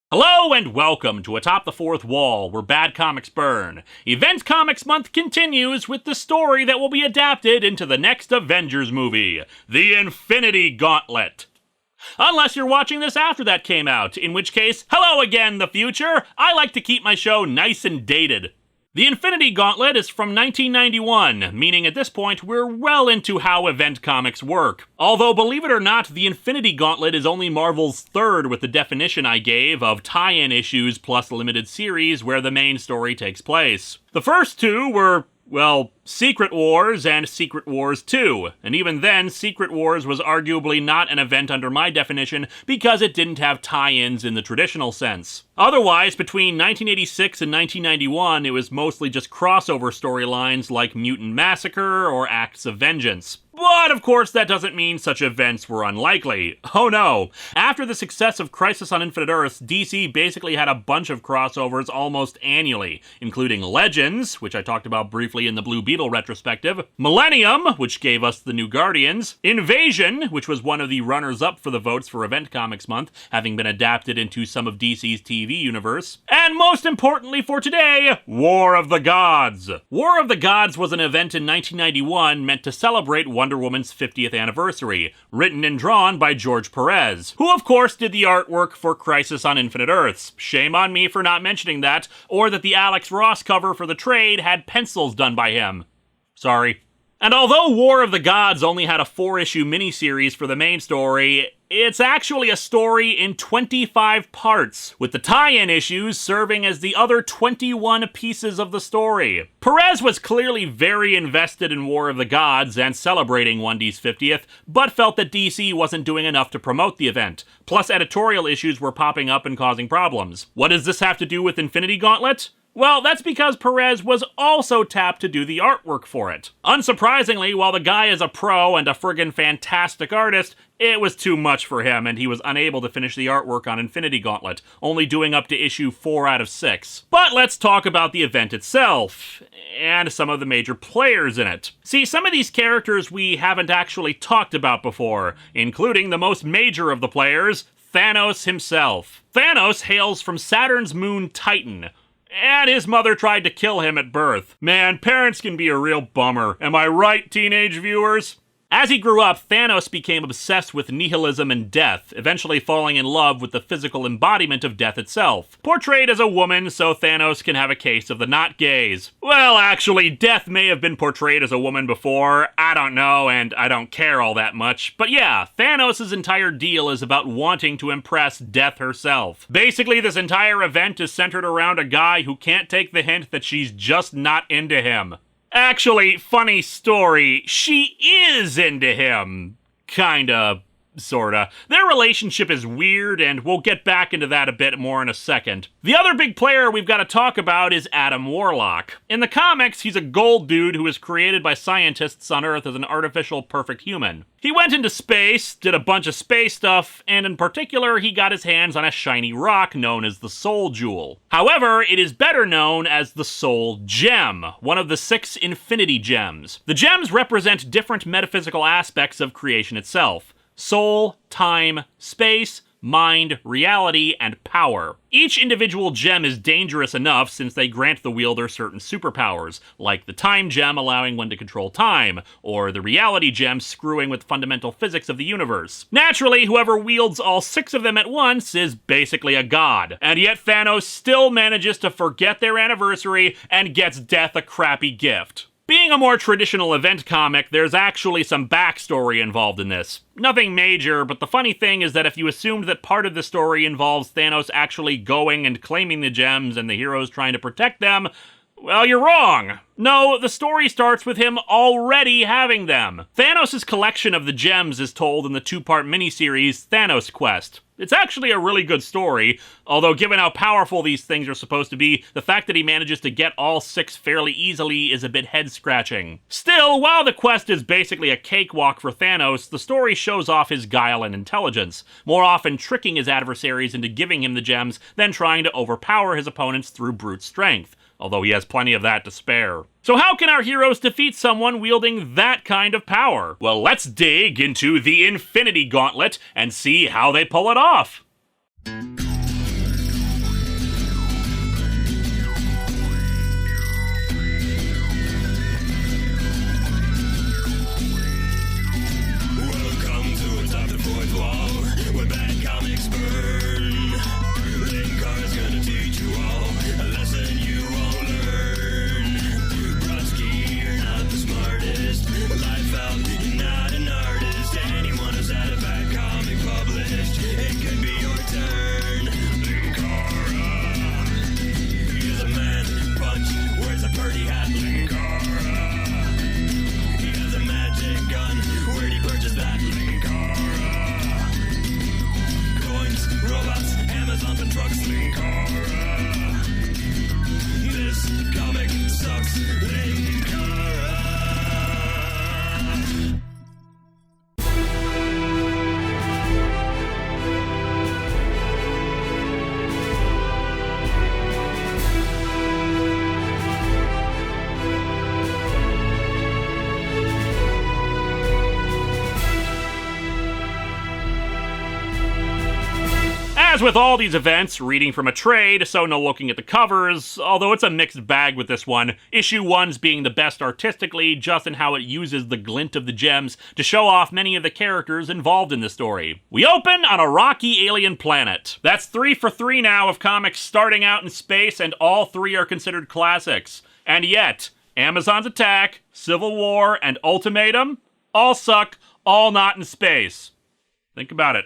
Hello and welcome to Atop the Fourth Wall, where bad comics burn. Event Comics Month continues with the story that will be adapted into the next Avengers movie, the Infinity Gauntlet. Unless you're watching this after that came out, in which case, hello again, the future! I like to keep my show nice and dated. The Infinity Gauntlet is from 1991, meaning at this point we're well into how event comics work. Although, believe it or not, the Infinity Gauntlet is only Marvel's third with the definition I gave of tie-in issues plus limited series where the main story takes place. The first two were, well, Secret Wars and Secret Wars 2, and even then, Secret Wars was arguably not an event under my definition because it didn't have tie-ins in the traditional sense. Otherwise, between 1986 and 1991, it was mostly just crossover storylines like Mutant Massacre or Acts of Vengeance. But of course, that doesn't mean such events were unlikely. Oh no. After the success of Crisis on Infinite Earths, DC basically had a bunch of crossovers almost annually, including Legends, which I talked about briefly in the Blue Beetle retrospective, Millennium, which gave us the New Guardians, Invasion, which was one of the runners-up for the votes for Event Comics Month, having been adapted into some of DC's TV universe, and most importantly for today, War of the Gods. War of the Gods was an event in 1991 meant to celebrate Wonder Woman's 50th anniversary, written and drawn by George Perez, who of course did the artwork for Crisis on Infinite Earths. Shame on me for not mentioning that, or that the Alex Ross cover for the trade had pencils done by him. Sorry. And although War of the Gods only had a 4-issue miniseries for the main story, it's actually a story in 25 parts, with the tie-in issues serving as the other 21 pieces of the story. Perez was clearly very invested in War of the Gods and celebrating 1D's 50th, but felt that DC wasn't doing enough to promote the event. Plus, editorial issues were popping up and causing problems. What does this have to do with Infinity Gauntlet? Well, that's because Perez was also tapped to do the artwork for it. Unsurprisingly, while the guy is a pro and a friggin' fantastic artist, it was too much for him and he was unable to finish the artwork on Infinity Gauntlet, only doing up to issue 4 out of 6. But let's talk about the event itself, and some of the major players in it. See, some of these characters we haven't actually talked about before, including the most major of the players, Thanos himself. Thanos hails from Saturn's moon Titan, and his mother tried to kill him at birth. Man, parents can be a real bummer. Am I right, teenage viewers? As he grew up, Thanos became obsessed with nihilism and death, eventually falling in love with the physical embodiment of death itself. Portrayed as a woman, so Thanos can have a case of the not gays. Well, actually, death may have been portrayed as a woman before, I don't know, and I don't care all that much. But yeah, Thanos' entire deal is about wanting to impress death herself. Basically, this entire event is centered around a guy who can't take the hint that she's just not into him. Actually, funny story, she is into him. Kinda. Sorta. Their relationship is weird, and we'll get back into that a bit more in a second. The other big player we've got to talk about is Adam Warlock. In the comics, he's a gold dude who was created by scientists on Earth as an artificial perfect human. He went into space, did a bunch of space stuff, and in particular, he got his hands on a shiny rock known as the Soul Jewel. However, it is better known as the Soul Gem, one of the 6 Infinity Gems. The gems represent different metaphysical aspects of creation itself: soul, time, space, mind, reality, and power. Each individual gem is dangerous enough since they grant the wielder certain superpowers, like the time gem allowing one to control time, or the reality gem screwing with fundamental physics of the universe. Naturally, whoever wields all 6 of them at once is basically a god, and yet Thanos still manages to forget their anniversary and gets death a crappy gift. Being a more traditional event comic, there's actually some backstory involved in this. Nothing major, but the funny thing is that if you assumed that part of the story involves Thanos actually going and claiming the gems and the heroes trying to protect them, well, you're wrong. No, the story starts with him already having them. Thanos' collection of the gems is told in the 2-part miniseries Thanos Quest. It's actually a really good story, although given how powerful these things are supposed to be, the fact that he manages to get all 6 fairly easily is a bit head-scratching. Still, while the quest is basically a cakewalk for Thanos, the story shows off his guile and intelligence, more often tricking his adversaries into giving him the gems than trying to overpower his opponents through brute strength, although he has plenty of that to spare. So how can our heroes defeat someone wielding that kind of power? Well, let's dig into the Infinity Gauntlet and see how they pull it off. As with all these events, reading from a trade, so no looking at the covers, although it's a mixed bag with this one, issue 1's being the best artistically, just in how it uses the glint of the gems to show off many of the characters involved in the story. We open on a rocky alien planet. That's 3 for 3 now of comics starting out in space, and all 3 are considered classics. And yet, Amazon's Attack, Civil War, and Ultimatum all suck, all not in space. Think about it.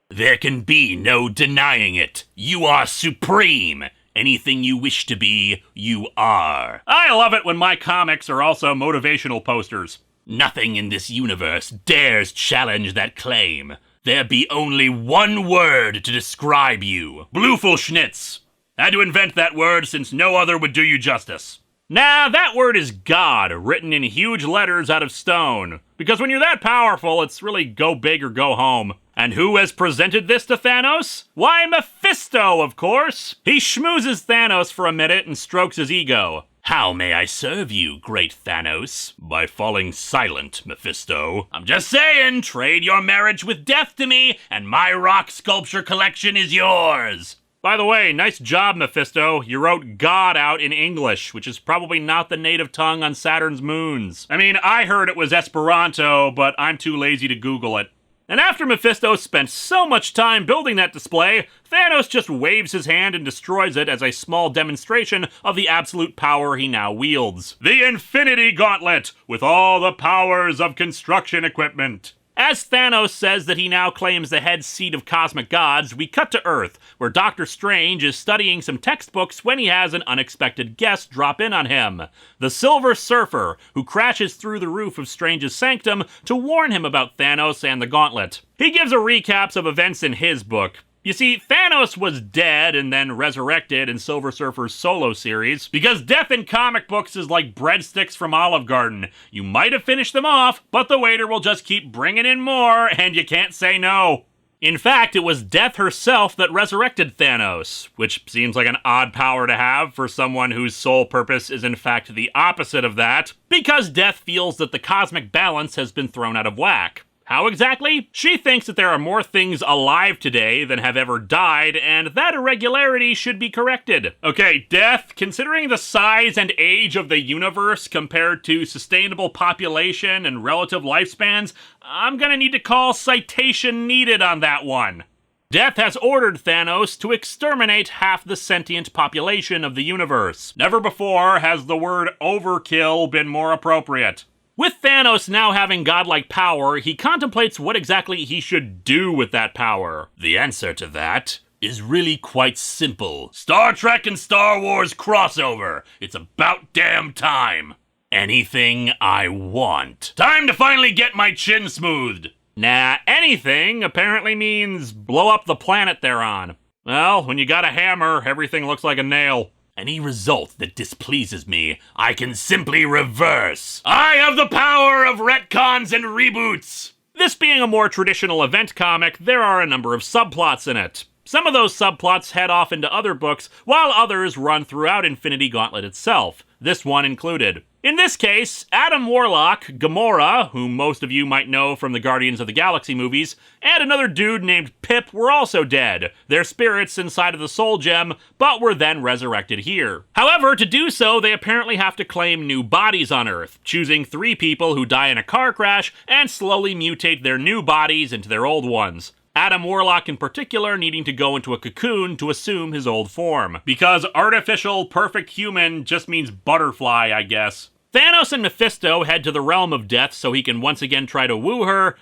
There can be no denying it. You are supreme. Anything you wish to be, you are. I love it when my comics are also motivational posters. Nothing in this universe dares challenge that claim. There be only one word to describe you. Bluffelschnitz. Had to invent that word since no other would do you justice. Nah, that word is God, written in huge letters out of stone. Because when you're that powerful, it's really go big or go home. And who has presented this to Thanos? Why, Mephisto, of course! He schmoozes Thanos for a minute and strokes his ego. How may I serve you, great Thanos? By falling silent, Mephisto. I'm just saying, trade your marriage with death to me, and my rock sculpture collection is yours! By the way, nice job, Mephisto. You wrote God out in English, which is probably not the native tongue on Saturn's moons. I mean, I heard it was Esperanto, but I'm too lazy to Google it. And after Mephisto spent so much time building that display, Thanos just waves his hand and destroys it as a small demonstration of the absolute power he now wields. The Infinity Gauntlet, with all the powers of construction equipment. As Thanos says that he now claims the head seat of cosmic gods, we cut to Earth, where Doctor Strange is studying some textbooks when he has an unexpected guest drop in on him. The Silver Surfer, who crashes through the roof of Strange's sanctum to warn him about Thanos and the Gauntlet. He gives a recap of events in his book. You see, Thanos was dead and then resurrected in Silver Surfer's solo series, because death in comic books is like breadsticks from Olive Garden. You might have finished them off, but the waiter will just keep bringing in more, and you can't say no. In fact, it was Death herself that resurrected Thanos, which seems like an odd power to have for someone whose sole purpose is in fact the opposite of that, because Death feels that the cosmic balance has been thrown out of whack. How exactly? She thinks that there are more things alive today than have ever died, and that irregularity should be corrected. Okay, Death, considering the size and age of the universe compared to sustainable population and relative lifespans, I'm gonna need to call citation needed on that one. Death has ordered Thanos to exterminate half the sentient population of the universe. Never before has the word overkill been more appropriate. With Thanos now having godlike power, he contemplates what exactly he should do with that power. The answer to that is really quite simple. Star Trek and Star Wars crossover. It's about damn time. Anything I want. Time to finally get my chin smoothed. Nah, anything apparently means blow up the planet they're on. Well, when you got a hammer, everything looks like a nail. Any result that displeases me, I can simply reverse. I have the power of retcons and reboots. This being a more traditional event comic, there are a number of subplots in it. Some of those subplots head off into other books, while others run throughout Infinity Gauntlet itself, this one included. In this case, Adam Warlock, Gamora, whom most of you might know from the Guardians of the Galaxy movies, and another dude named Pip were also dead, their spirits inside of the Soul Gem, but were then resurrected here. However, to do so, they apparently have to claim new bodies on Earth, choosing 3 people who die in a car crash and slowly mutate their new bodies into their old ones. Adam Warlock in particular needing to go into a cocoon to assume his old form. Because artificial perfect human just means butterfly, I guess. Thanos and Mephisto head to the realm of death so he can once again try to woo her,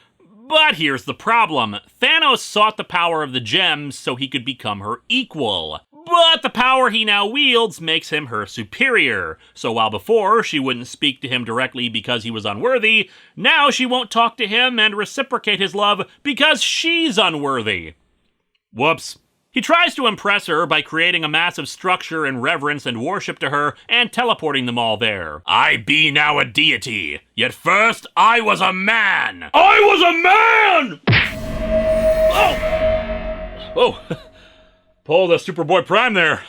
but here's the problem. Thanos sought the power of the gems so he could become her equal. But the power he now wields makes him her superior. So while before she wouldn't speak to him directly because he was unworthy, now she won't talk to him and reciprocate his love because she's unworthy. Whoops. He tries to impress her by creating a massive structure in reverence and worship to her and teleporting them all there. I be now a deity, yet first I was a man! I was a man! Oh! Pull the Superboy Prime there.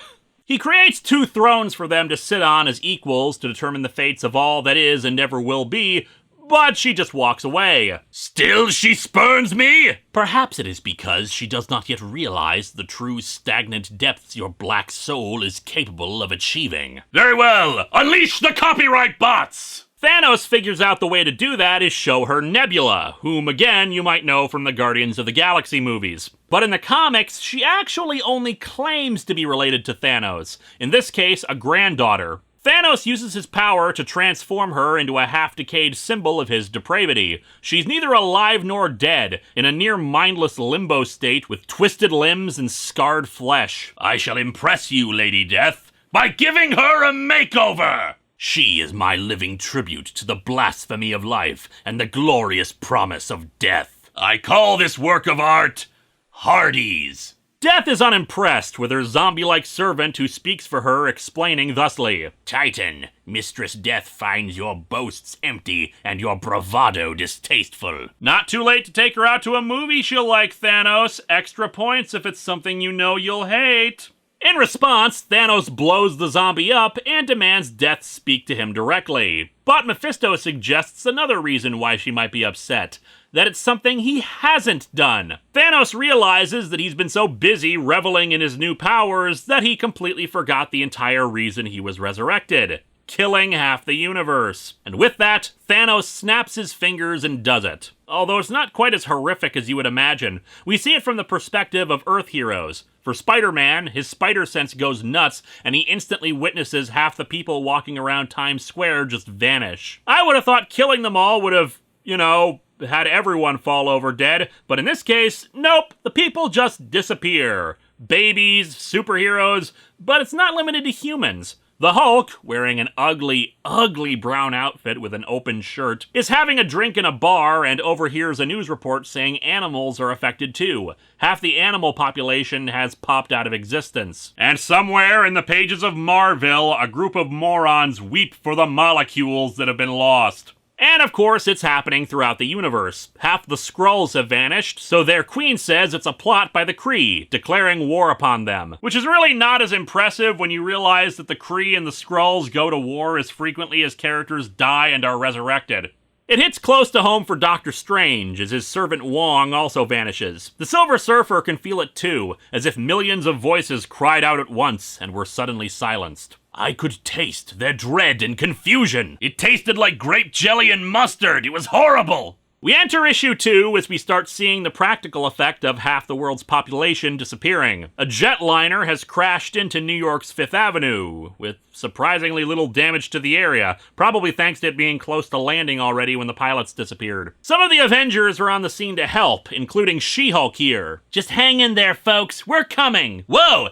He creates 2 thrones for them to sit on as equals to determine the fates of all that is and never will be, but she just walks away. Still she spurns me? Perhaps it is because she does not yet realize the true stagnant depths your black soul is capable of achieving. Very well, unleash the copyright bots! Thanos figures out the way to do that is show her Nebula, whom again you might know from the Guardians of the Galaxy movies. But in the comics, she actually only claims to be related to Thanos, in this case a granddaughter. Thanos uses his power to transform her into a half-decayed symbol of his depravity. She's neither alive nor dead, in a near-mindless limbo state with twisted limbs and scarred flesh. I shall impress you, Lady Death, by giving her a makeover! She is my living tribute to the blasphemy of life and the glorious promise of death. I call this work of art Hardy's. Death is unimpressed with her zombie-like servant who speaks for her, explaining thusly, Titan, Mistress Death finds your boasts empty and your bravado distasteful. Not too late to take her out to a movie she'll like, Thanos. Extra points if it's something you know you'll hate. In response, Thanos blows the zombie up and demands Death speak to him directly. But Mephisto suggests another reason why she might be upset. That it's something he hasn't done. Thanos realizes that he's been so busy reveling in his new powers that he completely forgot the entire reason he was resurrected. Killing half the universe. And with that, Thanos snaps his fingers and does it. Although it's not quite as horrific as you would imagine. We see it from the perspective of Earth heroes. For Spider-Man, his spider sense goes nuts, and he instantly witnesses half the people walking around Times Square just vanish. I would have thought killing them all would have, had everyone fall over dead, but in this case, nope, the people just disappear. Babies, superheroes, but it's not limited to humans. The Hulk, wearing an ugly, ugly brown outfit with an open shirt, is having a drink in a bar and overhears a news report saying animals are affected too. Half the animal population has popped out of existence. And somewhere in the pages of Marvel, a group of morons weep for the molecules that have been lost. And of course, it's happening throughout the universe. Half the Skrulls have vanished, so their queen says it's a plot by the Kree, declaring war upon them. Which is really not as impressive when you realize that the Kree and the Skrulls go to war as frequently as characters die and are resurrected. It hits close to home for Doctor Strange, as his servant Wong also vanishes. The Silver Surfer can feel it too, as if millions of voices cried out at once and were suddenly silenced. I could taste their dread and confusion. It tasted like grape jelly and mustard. It was horrible. We enter issue 2 as we start seeing the practical effect of half the world's population disappearing. A jetliner has crashed into New York's Fifth Avenue, with surprisingly little damage to the area, probably thanks to it being close to landing already when the pilots disappeared. Some of the Avengers are on the scene to help, including She-Hulk here. Just hang in there, folks, we're coming! Whoa,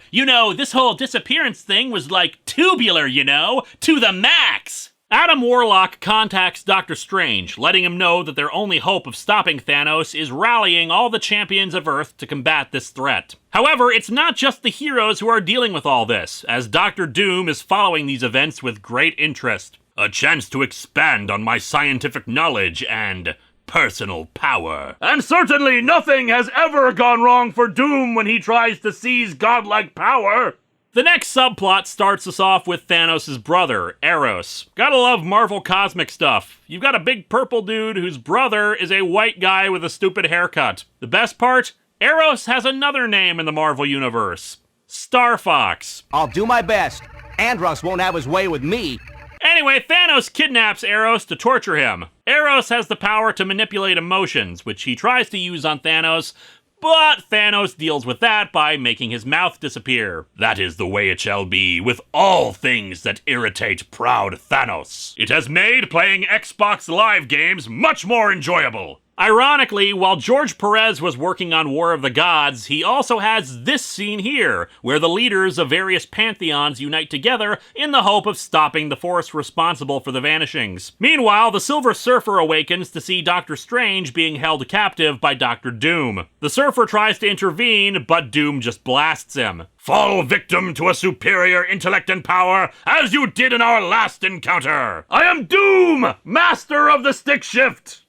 this whole disappearance thing was like tubular, to the max! Adam Warlock contacts Doctor Strange, letting him know that their only hope of stopping Thanos is rallying all the champions of Earth to combat this threat. However, it's not just the heroes who are dealing with all this, as Doctor Doom is following these events with great interest. A chance to expand on my scientific knowledge and personal power. And certainly nothing has ever gone wrong for Doom when he tries to seize godlike power. The next subplot starts us off with Thanos' brother, Eros. Gotta love Marvel cosmic stuff. You've got a big purple dude whose brother is a white guy with a stupid haircut. The best part? Eros has another name in the Marvel Universe. Star Fox. I'll do my best. Andros won't have his way with me. Anyway, Thanos kidnaps Eros to torture him. Eros has the power to manipulate emotions, which he tries to use on Thanos, but Thanos deals with that by making his mouth disappear. That is the way it shall be with all things that irritate proud Thanos. It has made playing Xbox Live games much more enjoyable. Ironically, while George Perez was working on War of the Gods, he also has this scene here, where the leaders of various pantheons unite together in the hope of stopping the force responsible for the vanishings. Meanwhile, the Silver Surfer awakens to see Doctor Strange being held captive by Doctor Doom. The Surfer tries to intervene, but Doom just blasts him. Fall victim to a superior intellect and power, as you did in our last encounter! I am Doom, master of the stick shift!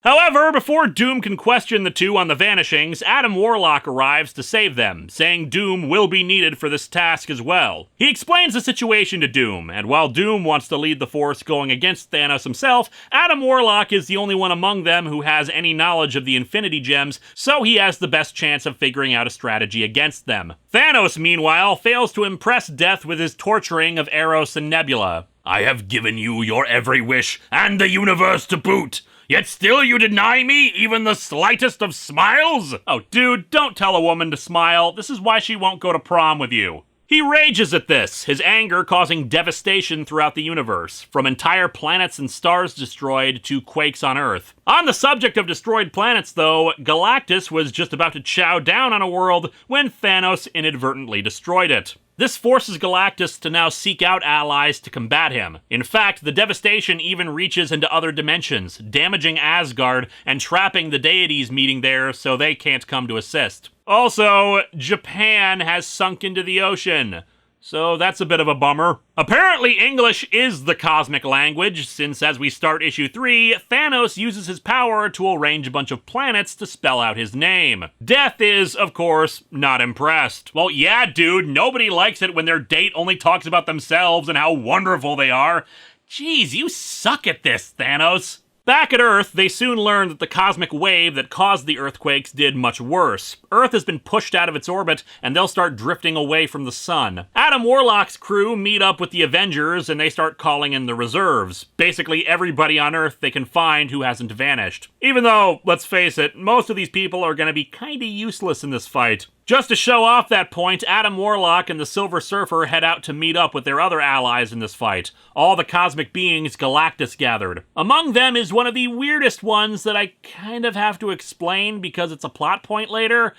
However, before Doom can question the two on the vanishings, Adam Warlock arrives to save them, saying Doom will be needed for this task as well. He explains the situation to Doom, and while Doom wants to lead the force going against Thanos himself, Adam Warlock is the only one among them who has any knowledge of the Infinity Gems, so he has the best chance of figuring out a strategy against them. Thanos, meanwhile, fails to impress Death with his torturing of Eros and Nebula. "I have given you your every wish, and the universe to boot. Yet still you deny me even the slightest of smiles?" Oh, dude, don't tell a woman to smile. This is why she won't go to prom with you. He rages at this, his anger causing devastation throughout the universe, from entire planets and stars destroyed to quakes on Earth. On the subject of destroyed planets, though, Galactus was just about to chow down on a world when Thanos inadvertently destroyed it. This forces Galactus to now seek out allies to combat him. In fact, the devastation even reaches into other dimensions, damaging Asgard and trapping the deities meeting there so they can't come to assist. Also, Japan has sunk into the ocean, so that's a bit of a bummer. Apparently, English is the cosmic language, since as we start issue 3, Thanos uses his power to arrange a bunch of planets to spell out his name. Death is, of course, not impressed. Well, yeah, dude, nobody likes it when their date only talks about themselves and how wonderful they are. Jeez, you suck at this, Thanos. Back at Earth, they soon learn that the cosmic wave that caused the earthquakes did much worse. Earth has been pushed out of its orbit, and they'll start drifting away from the sun. Adam Warlock's crew meet up with the Avengers, and they start calling in the reserves. Basically everybody on Earth they can find who hasn't vanished. Even though, let's face it, most of these people are gonna be kinda useless in this fight. Just to show off that point, Adam Warlock and the Silver Surfer head out to meet up with their other allies in this fight, all the cosmic beings Galactus gathered. Among them is one of the weirdest ones that I kind of have to explain because it's a plot point later.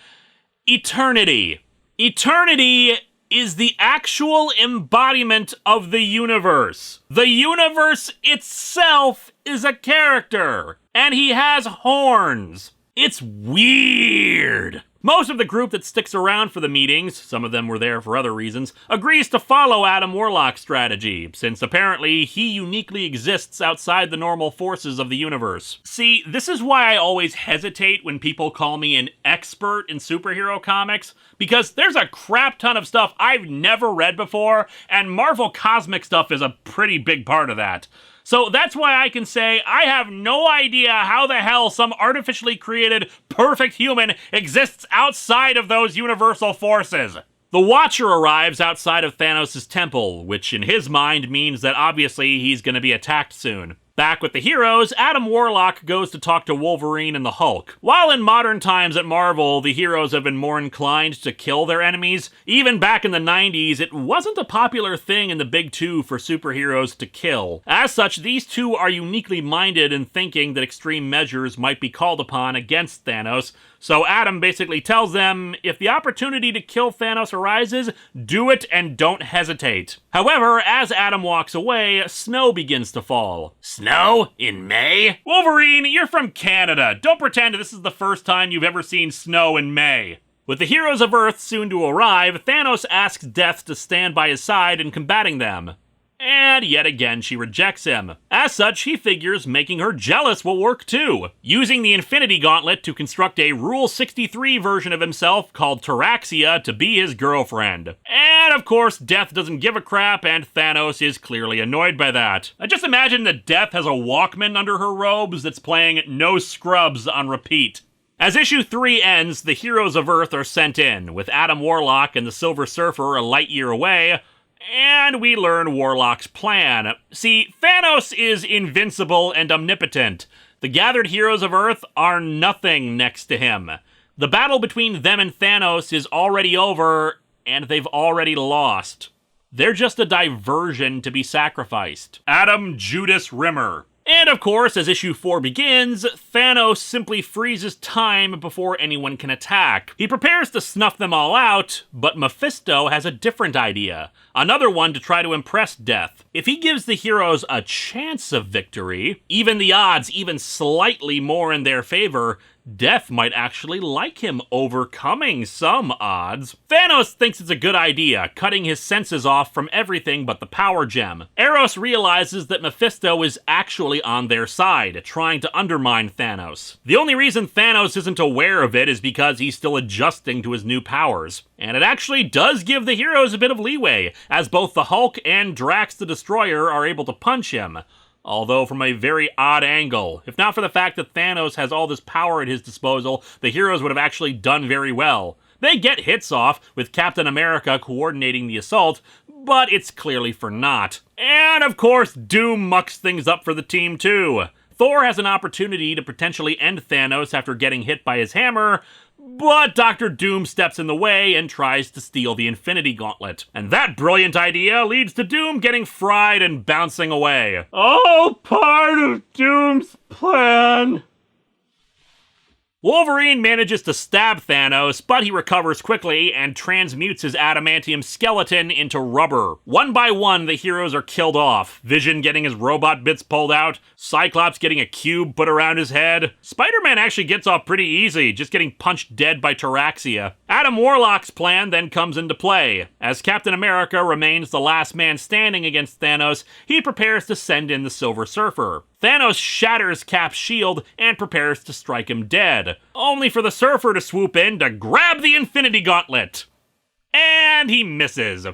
Eternity. Eternity is the actual embodiment of the universe. The universe itself is a character, and he has horns. It's weird. Most of the group that sticks around for the meetings, some of them were there for other reasons, agrees to follow Adam Warlock's strategy, since apparently he uniquely exists outside the normal forces of the universe. See, this is why I always hesitate when people call me an expert in superhero comics, because there's a crap ton of stuff I've never read before, and Marvel cosmic stuff is a pretty big part of that. So that's why I can say I have no idea how the hell some artificially created perfect human exists outside of those universal forces. The Watcher arrives outside of Thanos' temple, which in his mind means that obviously he's going to be attacked soon. Back with the heroes, Adam Warlock goes to talk to Wolverine and the Hulk. While in modern times at Marvel, the heroes have been more inclined to kill their enemies, even back in the 90s, it wasn't a popular thing in the big two for superheroes to kill. As such, these two are uniquely minded in thinking that extreme measures might be called upon against Thanos, so Adam basically tells them, if the opportunity to kill Thanos arises, do it and don't hesitate. However, as Adam walks away, snow begins to fall. Snow? In May? Wolverine, you're from Canada. Don't pretend this is the first time you've ever seen snow in May. With the heroes of Earth soon to arrive, Thanos asks Death to stand by his side in combating them. And yet again, she rejects him. As such, he figures making her jealous will work too, using the Infinity Gauntlet to construct a Rule 63 version of himself called Taraxia to be his girlfriend. And of course, Death doesn't give a crap, and Thanos is clearly annoyed by that. I just imagine that Death has a Walkman under her robes that's playing No Scrubs on repeat. As issue 3 ends, the heroes of Earth are sent in, with Adam Warlock and the Silver Surfer a light year away, and we learn Warlock's plan. See, Thanos is invincible and omnipotent. The gathered heroes of Earth are nothing next to him. The battle between them and Thanos is already over, and they've already lost. They're just a diversion to be sacrificed. Adam Judas Rimmer. And of course, as issue 4 begins, Thanos simply freezes time before anyone can attack. He prepares to snuff them all out, but Mephisto has a different idea. Another one to try to impress Death. If he gives the heroes a chance of victory, even the odds even slightly more in their favor, Death might actually like him, overcoming some odds. Thanos thinks it's a good idea, cutting his senses off from everything but the power gem. Eros realizes that Mephisto is actually on their side, trying to undermine Thanos. The only reason Thanos isn't aware of it is because he's still adjusting to his new powers. And it actually does give the heroes a bit of leeway, as both the Hulk and Drax the Destroyer are able to punch him. Although from a very odd angle. If not for the fact that Thanos has all this power at his disposal, the heroes would have actually done very well. They get hits off, with Captain America coordinating the assault, but it's clearly for naught. And of course, Doom mucks things up for the team too. Thor has an opportunity to potentially end Thanos after getting hit by his hammer, but Dr. Doom steps in the way and tries to steal the Infinity Gauntlet. And that brilliant idea leads to Doom getting fried and bouncing away. All part of Doom's plan. Wolverine manages to stab Thanos, but he recovers quickly and transmutes his adamantium skeleton into rubber. One by one, the heroes are killed off. Vision getting his robot bits pulled out, Cyclops getting a cube put around his head. Spider-Man actually gets off pretty easy, just getting punched dead by Taraxia. Adam Warlock's plan then comes into play. As Captain America remains the last man standing against Thanos, he prepares to send in the Silver Surfer. Thanos shatters Cap's shield and prepares to strike him dead, only for the Surfer to swoop in to grab the Infinity Gauntlet. And he misses.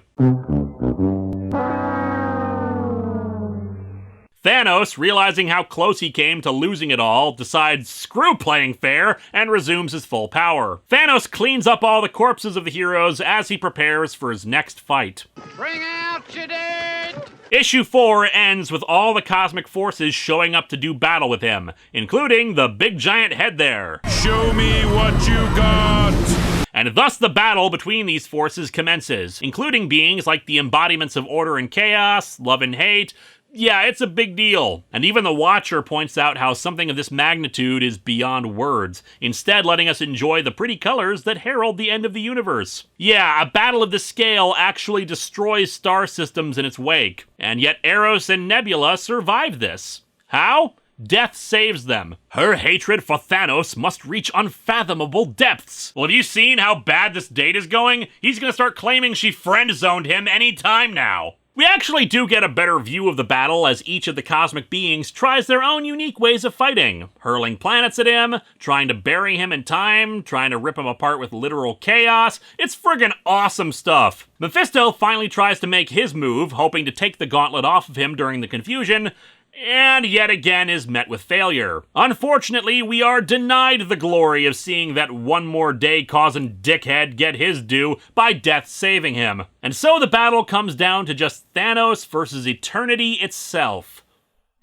Thanos, realizing how close he came to losing it all, decides screw playing fair and resumes his full power. Thanos cleans up all the corpses of the heroes as he prepares for his next fight. Bring out your dead! Issue 4 ends with all the cosmic forces showing up to do battle with him, including the big giant head there. Show me what you got! And thus the battle between these forces commences, including beings like the embodiments of order and chaos, love and hate. Yeah, it's a big deal. And even the Watcher points out how something of this magnitude is beyond words, instead letting us enjoy the pretty colors that herald the end of the universe. Yeah, a battle of this scale actually destroys star systems in its wake, and yet Eros and Nebula survive this. How? Death saves them. Her hatred for Thanos must reach unfathomable depths. Well, have you seen how bad this date is going? He's gonna start claiming she friend-zoned him any time now. We actually do get a better view of the battle as each of the cosmic beings tries their own unique ways of fighting, hurling planets at him, trying to bury him in time, trying to rip him apart with literal chaos. It's friggin' awesome stuff. Mephisto finally tries to make his move, hoping to take the gauntlet off of him during the confusion, and yet again is met with failure. Unfortunately, we are denied the glory of seeing that one more day causing dickhead get his due by Death saving him. And so the battle comes down to just Thanos versus eternity itself.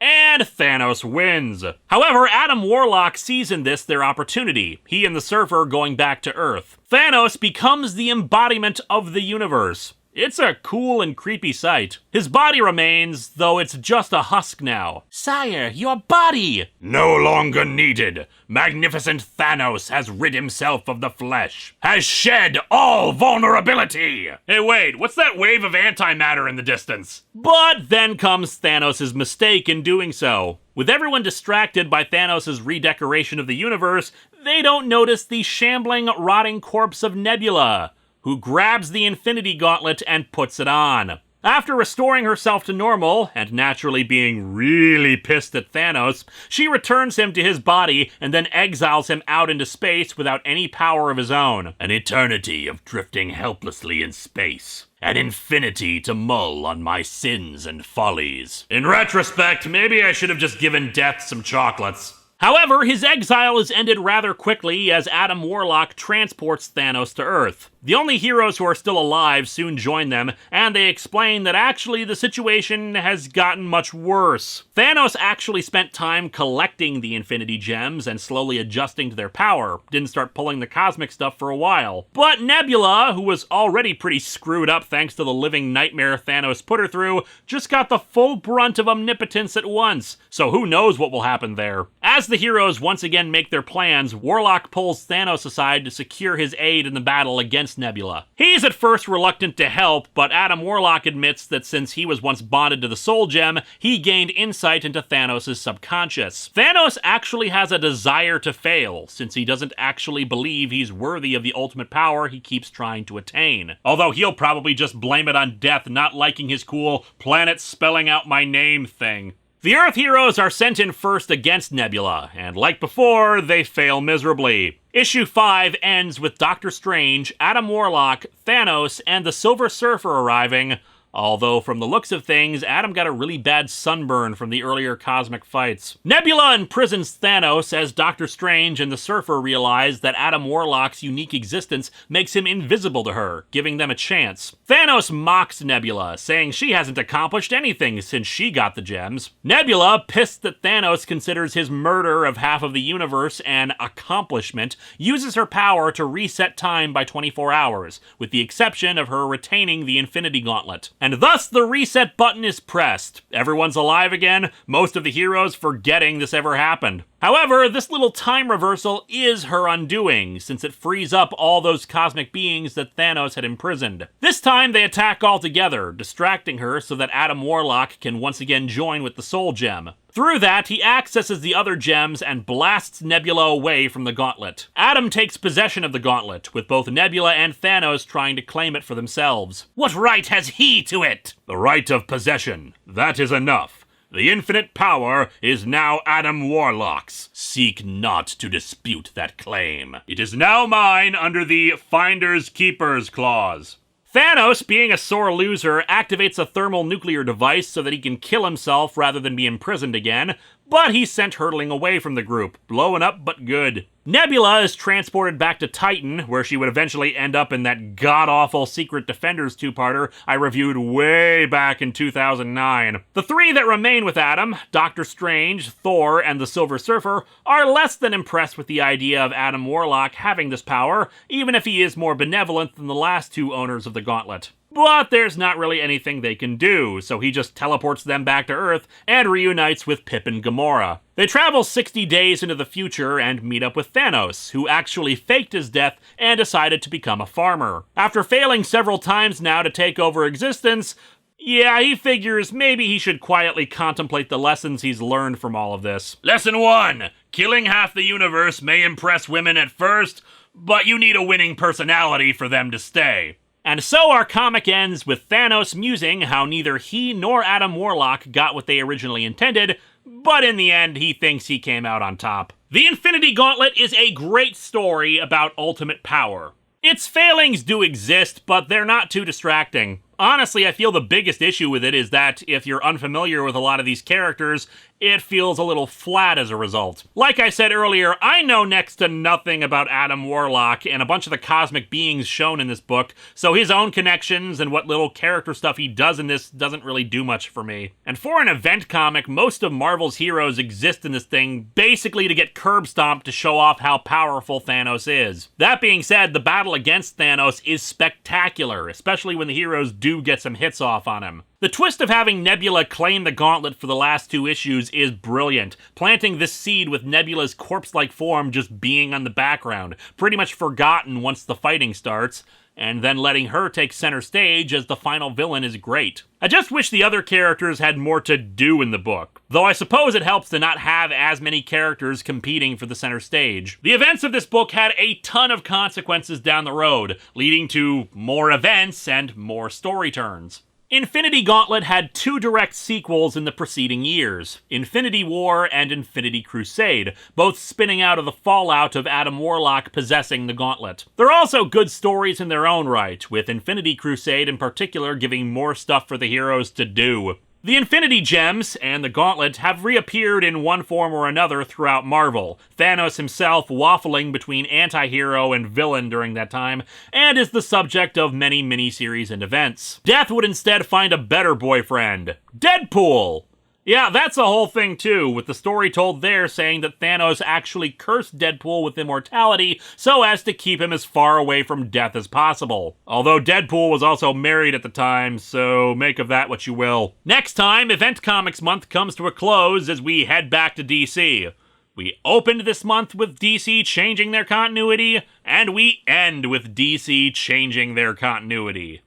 And Thanos wins. However, Adam Warlock sees in this their opportunity, he and the Surfer going back to Earth. Thanos becomes the embodiment of the universe. It's a cool and creepy sight. His body remains, though it's just a husk now. Sire, your body! No longer needed. Magnificent Thanos has rid himself of the flesh. Has shed all vulnerability. Hey wait, what's that wave of antimatter in the distance? But then comes Thanos' mistake in doing so. With everyone distracted by Thanos' redecoration of the universe, they don't notice the shambling, rotting corpse of Nebula, who grabs the Infinity Gauntlet and puts it on. After restoring herself to normal, and naturally being really pissed at Thanos, she returns him to his body and then exiles him out into space without any power of his own. An eternity of drifting helplessly in space. An infinity to mull on my sins and follies. In retrospect, maybe I should have just given Death some chocolates. However, his exile is ended rather quickly as Adam Warlock transports Thanos to Earth. The only heroes who are still alive soon join them, and they explain that actually the situation has gotten much worse. Thanos actually spent time collecting the Infinity Gems and slowly adjusting to their power, didn't start pulling the cosmic stuff for a while. But Nebula, who was already pretty screwed up thanks to the living nightmare Thanos put her through, just got the full brunt of omnipotence at once, so who knows what will happen there. As the heroes once again make their plans, Warlock pulls Thanos aside to secure his aid in the battle against against Nebula. He's at first reluctant to help, but Adam Warlock admits that since he was once bonded to the Soul Gem, he gained insight into Thanos' subconscious. Thanos actually has a desire to fail, since he doesn't actually believe he's worthy of the ultimate power he keeps trying to attain. Although he'll probably just blame it on Death not liking his cool planet spelling out my name thing. The Earth heroes are sent in first against Nebula, and like before, they fail miserably. Issue 5 ends with Doctor Strange, Adam Warlock, Thanos, and the Silver Surfer arriving, although from the looks of things, Adam got a really bad sunburn from the earlier cosmic fights. Nebula imprisons Thanos as Doctor Strange and the Surfer realize that Adam Warlock's unique existence makes him invisible to her, giving them a chance. Thanos mocks Nebula, saying she hasn't accomplished anything since she got the gems. Nebula, pissed that Thanos considers his murder of half of the universe an accomplishment, uses her power to reset time by 24 hours, with the exception of her retaining the Infinity Gauntlet. And thus the reset button is pressed. Everyone's alive again, most of the heroes forgetting this ever happened. However, this little time reversal is her undoing, since it frees up all those cosmic beings that Thanos had imprisoned. This time they attack all together, distracting her so that Adam Warlock can once again join with the Soul Gem. Through that, he accesses the other gems and blasts Nebula away from the gauntlet. Adam takes possession of the gauntlet, with both Nebula and Thanos trying to claim it for themselves. What right has he to it? The right of possession. That is enough. The infinite power is now Adam Warlock's. Seek not to dispute that claim. It is now mine under the Finders Keepers clause. Thanos, being a sore loser, activates a thermal nuclear device so that he can kill himself rather than be imprisoned again, but he's sent hurtling away from the group, blowing up but good. Nebula is transported back to Titan, where she would eventually end up in that god-awful Secret Defenders two-parter I reviewed way back in 2009. The three that remain with Adam, Doctor Strange, Thor, and the Silver Surfer, are less than impressed with the idea of Adam Warlock having this power, even if he is more benevolent than the last two owners of the Gauntlet. But there's not really anything they can do, so he just teleports them back to Earth and reunites with Pip and Gamora. They travel 60 days into the future and meet up with Thanos, who actually faked his death and decided to become a farmer. After failing several times now to take over existence, yeah, he figures maybe he should quietly contemplate the lessons he's learned from all of this. Lesson 1. Killing half the universe may impress women at first, but you need a winning personality for them to stay. And so our comic ends with Thanos musing how neither he nor Adam Warlock got what they originally intended, but in the end he thinks he came out on top. The Infinity Gauntlet is a great story about ultimate power. Its failings do exist, but they're not too distracting. Honestly, I feel the biggest issue with it is that if you're unfamiliar with a lot of these characters, it feels a little flat as a result. Like I said earlier, I know next to nothing about Adam Warlock and a bunch of the cosmic beings shown in this book, so his own connections and what little character stuff he does in this doesn't really do much for me. And for an event comic, most of Marvel's heroes exist in this thing basically to get curb stomped to show off how powerful Thanos is. That being said, the battle against Thanos is spectacular, especially when the heroes do get some hits off on him. The twist of having Nebula claim the gauntlet for the last two issues is brilliant, planting this seed with Nebula's corpse-like form just being on the background, pretty much forgotten once the fighting starts, and then letting her take center stage as the final villain is great. I just wish the other characters had more to do in the book, though I suppose it helps to not have as many characters competing for the center stage. The events of this book had a ton of consequences down the road, leading to more events and more story turns. Infinity Gauntlet had two direct sequels in the preceding years, Infinity War and Infinity Crusade, both spinning out of the fallout of Adam Warlock possessing the Gauntlet. They're also good stories in their own right, with Infinity Crusade in particular giving more stuff for the heroes to do. The Infinity Gems and the Gauntlet have reappeared in one form or another throughout Marvel, Thanos himself waffling between anti-hero and villain during that time, and is the subject of many miniseries and events. Death would instead find a better boyfriend, Deadpool! Yeah, that's a whole thing too, with the story told there saying that Thanos actually cursed Deadpool with immortality so as to keep him as far away from death as possible. Although Deadpool was also married at the time, so make of that what you will. Next time, Event Comics Month comes to a close as we head back to DC. We opened this month with DC changing their continuity, and we end with DC changing their continuity.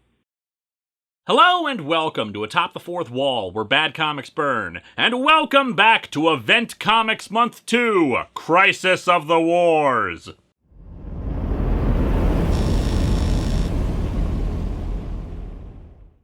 Hello and welcome to Atop the Fourth Wall, where bad comics burn, and welcome back to Event Comics Month 2, Crisis of the Wars.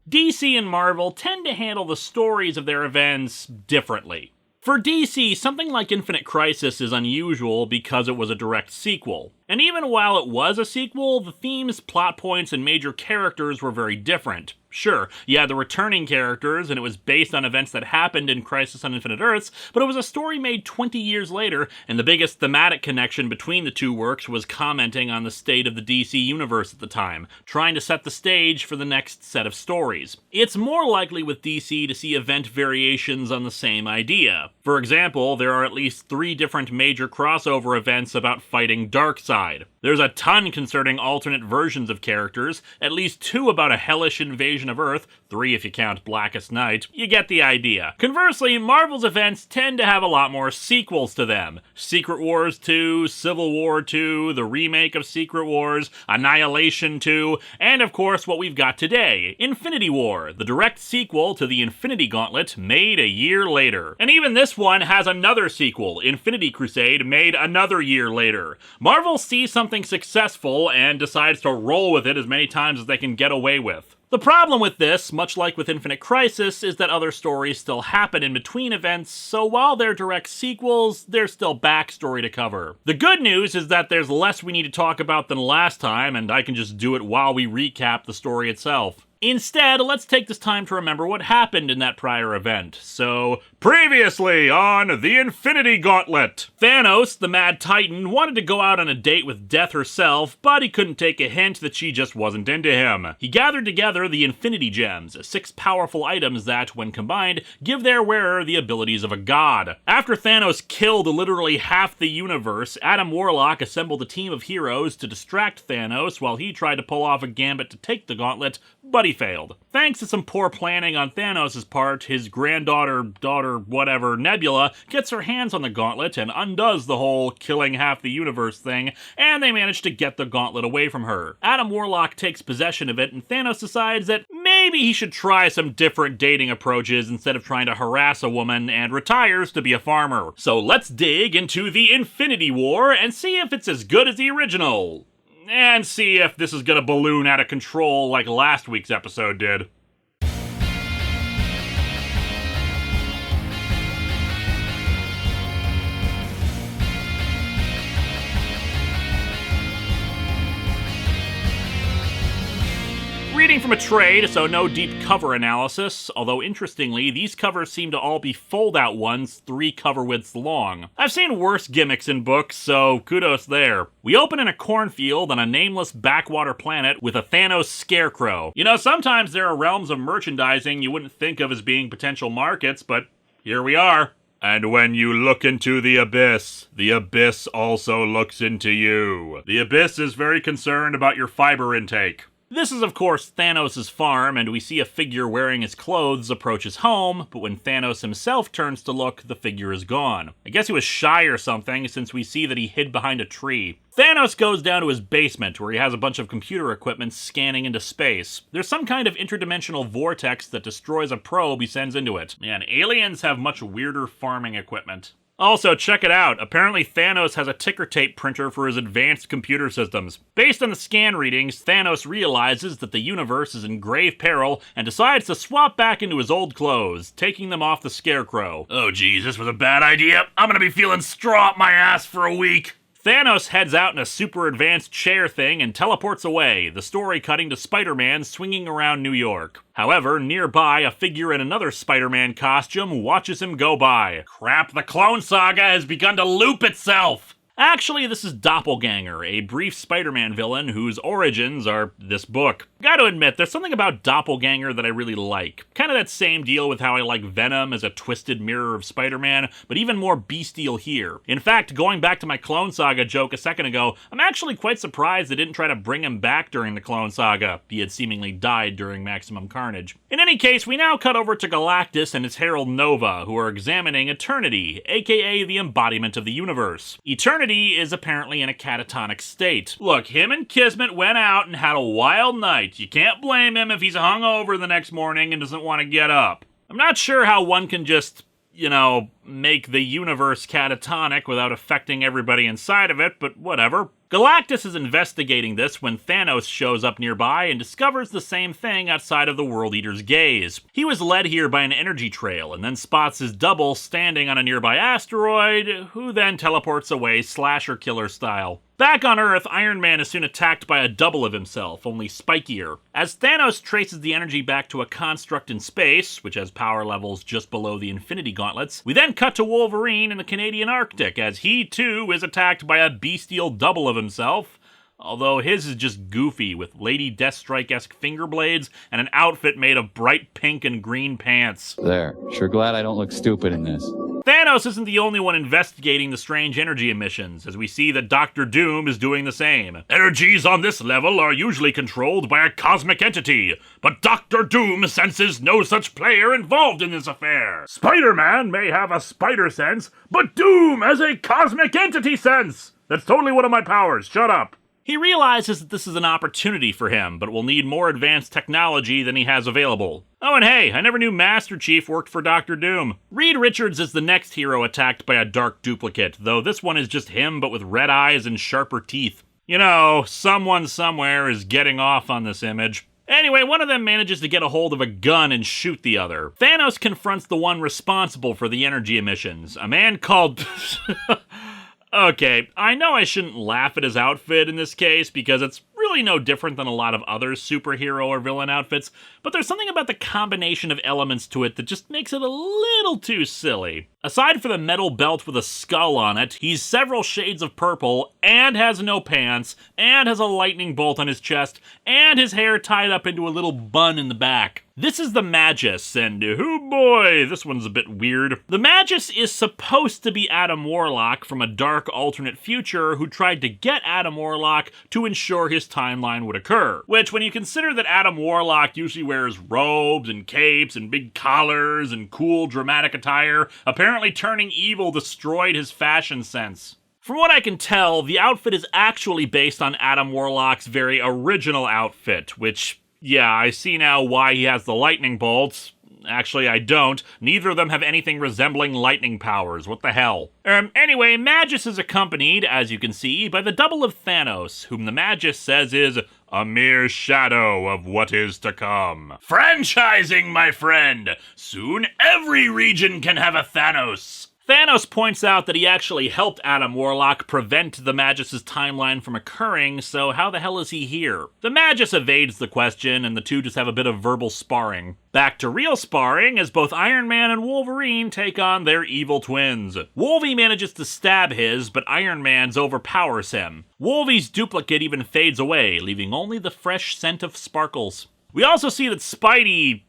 DC and Marvel tend to handle the stories of their events differently. For DC, something like Infinite Crisis is unusual because it was a direct sequel. And even while it was a sequel, the themes, plot points, and major characters were very different. Sure, you had the returning characters, and it was based on events that happened in Crisis on Infinite Earths, but it was a story made 20 years later, and the biggest thematic connection between the two works was commenting on the state of the DC universe at the time, trying to set the stage for the next set of stories. It's more likely with DC to see event variations on the same idea. For example, there are at least 3 different major crossover events about fighting Darkseid. There's a ton concerning alternate versions of characters, at least 2 about a hellish invasion of Earth, 3 if you count Blackest Night. You get the idea. Conversely, Marvel's events tend to have a lot more sequels to them. Secret Wars 2, Civil War 2, the remake of Secret Wars, Annihilation 2, and of course what we've got today, Infinity War, the direct sequel to the Infinity Gauntlet, made a year later. And even this one has another sequel, Infinity Crusade, made another year later. Marvel sees something successful and decides to roll with it as many times as they can get away with. The problem with this, much like with Infinite Crisis, is that other stories still happen in between events, so while they're direct sequels, there's still backstory to cover. The good news is that there's less we need to talk about than last time, and I can just do it while we recap the story itself. Instead, let's take this time to remember what happened in that prior event. So, previously on the Infinity Gauntlet, Thanos, the Mad Titan, wanted to go out on a date with Death herself, but he couldn't take a hint that she just wasn't into him. He gathered together the Infinity Gems, 6 powerful items that, when combined, give their wearer the abilities of a god. After Thanos killed literally half the universe, Adam Warlock assembled a team of heroes to distract Thanos while he tried to pull off a gambit to take the gauntlet, but he failed. Thanks to some poor planning on Thanos' part, his granddaughter, whatever, Nebula, gets her hands on the gauntlet and undoes the whole killing half the universe thing, and they manage to get the gauntlet away from her. Adam Warlock takes possession of it, and Thanos decides that maybe he should try some different dating approaches instead of trying to harass a woman, and retires to be a farmer. So let's dig into the Infinity War and see if it's as good as the original. And see if this is gonna balloon out of control like last week's episode did. Reading from a trade, so no deep cover analysis, although interestingly, these covers seem to all be fold-out ones 3 cover widths long. I've seen worse gimmicks in books, so kudos there. We open in a cornfield on a nameless backwater planet with a Thanos scarecrow. You know, sometimes there are realms of merchandising you wouldn't think of as being potential markets, but here we are. And when you look into the abyss also looks into you. The abyss is very concerned about your fiber intake. This is, of course, Thanos' farm, and we see a figure wearing his clothes approach his home, but when Thanos himself turns to look, the figure is gone. I guess he was shy or something, since we see that he hid behind a tree. Thanos goes down to his basement, where he has a bunch of computer equipment scanning into space. There's some kind of interdimensional vortex that destroys a probe he sends into it. Man, aliens have much weirder farming equipment. Also, check it out. Apparently Thanos has a ticker tape printer for his advanced computer systems. Based on the scan readings, Thanos realizes that the universe is in grave peril and decides to swap back into his old clothes, taking them off the Scarecrow. Oh geez, this was a bad idea. I'm gonna be feeling straw up my ass for a week. Thanos heads out in a super advanced chair thing and teleports away, the story cutting to Spider-Man swinging around New York. However, nearby, a figure in another Spider-Man costume watches him go by. Crap, the Clone Saga has begun to loop itself! Actually, this is Doppelganger, a brief Spider-Man villain whose origins are this book. Gotta admit, there's something about Doppelganger that I really like. Kind of that same deal with how I like Venom as a twisted mirror of Spider-Man, but even more bestial here. In fact, going back to my Clone Saga joke a second ago, I'm actually quite surprised they didn't try to bring him back during the Clone Saga. He had seemingly died during Maximum Carnage. In any case, we now cut over to Galactus and his Herald Nova, who are examining Eternity, aka the embodiment of the universe. Eternity is apparently in a catatonic state. Look, him and Kismet went out and had a wild night. You can't blame him if he's hungover the next morning and doesn't want to get up. I'm not sure how one can just, make the universe catatonic without affecting everybody inside of it, but whatever. Galactus is investigating this when Thanos shows up nearby and discovers the same thing outside of the World Eater's gaze. He was led here by an energy trail and then spots his double standing on a nearby asteroid, who then teleports away slasher killer style. Back on Earth, Iron Man is soon attacked by a double of himself, only spikier. As Thanos traces the energy back to a construct in space, which has power levels just below the Infinity Gauntlets, we then cut to Wolverine in the Canadian Arctic, as he too is attacked by a bestial double of himself, although his is just goofy, with Lady Deathstrike-esque finger blades and an outfit made of bright pink and green pants. There, sure glad I don't look stupid in this. Thanos isn't the only one investigating the strange energy emissions, as we see that Doctor Doom is doing the same. Energies on this level are usually controlled by a cosmic entity, but Doctor Doom senses no such player involved in this affair. Spider-Man may have a spider sense, but Doom has a cosmic entity sense! That's totally one of my powers, shut up. He realizes that this is an opportunity for him, but will need more advanced technology than he has available. Oh, and hey, I never knew Master Chief worked for Doctor Doom. Reed Richards is the next hero attacked by a dark duplicate, though this one is just him but with red eyes and sharper teeth. Someone somewhere is getting off on this image. Anyway, one of them manages to get a hold of a gun and shoot the other. Thanos confronts the one responsible for the energy emissions, a man called... Okay, I know I shouldn't laugh at his outfit in this case because it's really no different than a lot of other superhero or villain outfits, but there's something about the combination of elements to it that just makes it a little too silly. Aside from the metal belt with a skull on it, he's several shades of purple, and has no pants, and has a lightning bolt on his chest, and his hair tied up into a little bun in the back. This is the Magus, and oh boy, this one's a bit weird. The Magus is supposed to be Adam Warlock from a dark alternate future who tried to get Adam Warlock to ensure his timeline would occur. Which, when you consider that Adam Warlock usually wears robes and capes and big collars and cool dramatic attire, apparently turning evil destroyed his fashion sense. From what I can tell, the outfit is actually based on Adam Warlock's very original outfit, which... yeah, I see now why he has the lightning bolts. Actually, I don't. Neither of them have anything resembling lightning powers. What the hell? Anyway, Magus is accompanied, as you can see, by the double of Thanos, whom the Magus says is a mere shadow of what is to come. Franchising, my friend! Soon every region can have a Thanos! Thanos points out that he actually helped Adam Warlock prevent the Magus' timeline from occurring, so how the hell is he here? The Magus evades the question, and the two just have a bit of verbal sparring. Back to real sparring as both Iron Man and Wolverine take on their evil twins. Wolvie manages to stab his, but Iron Man's overpowers him. Wolvie's duplicate even fades away, leaving only the fresh scent of sparkles. We also see that Spidey,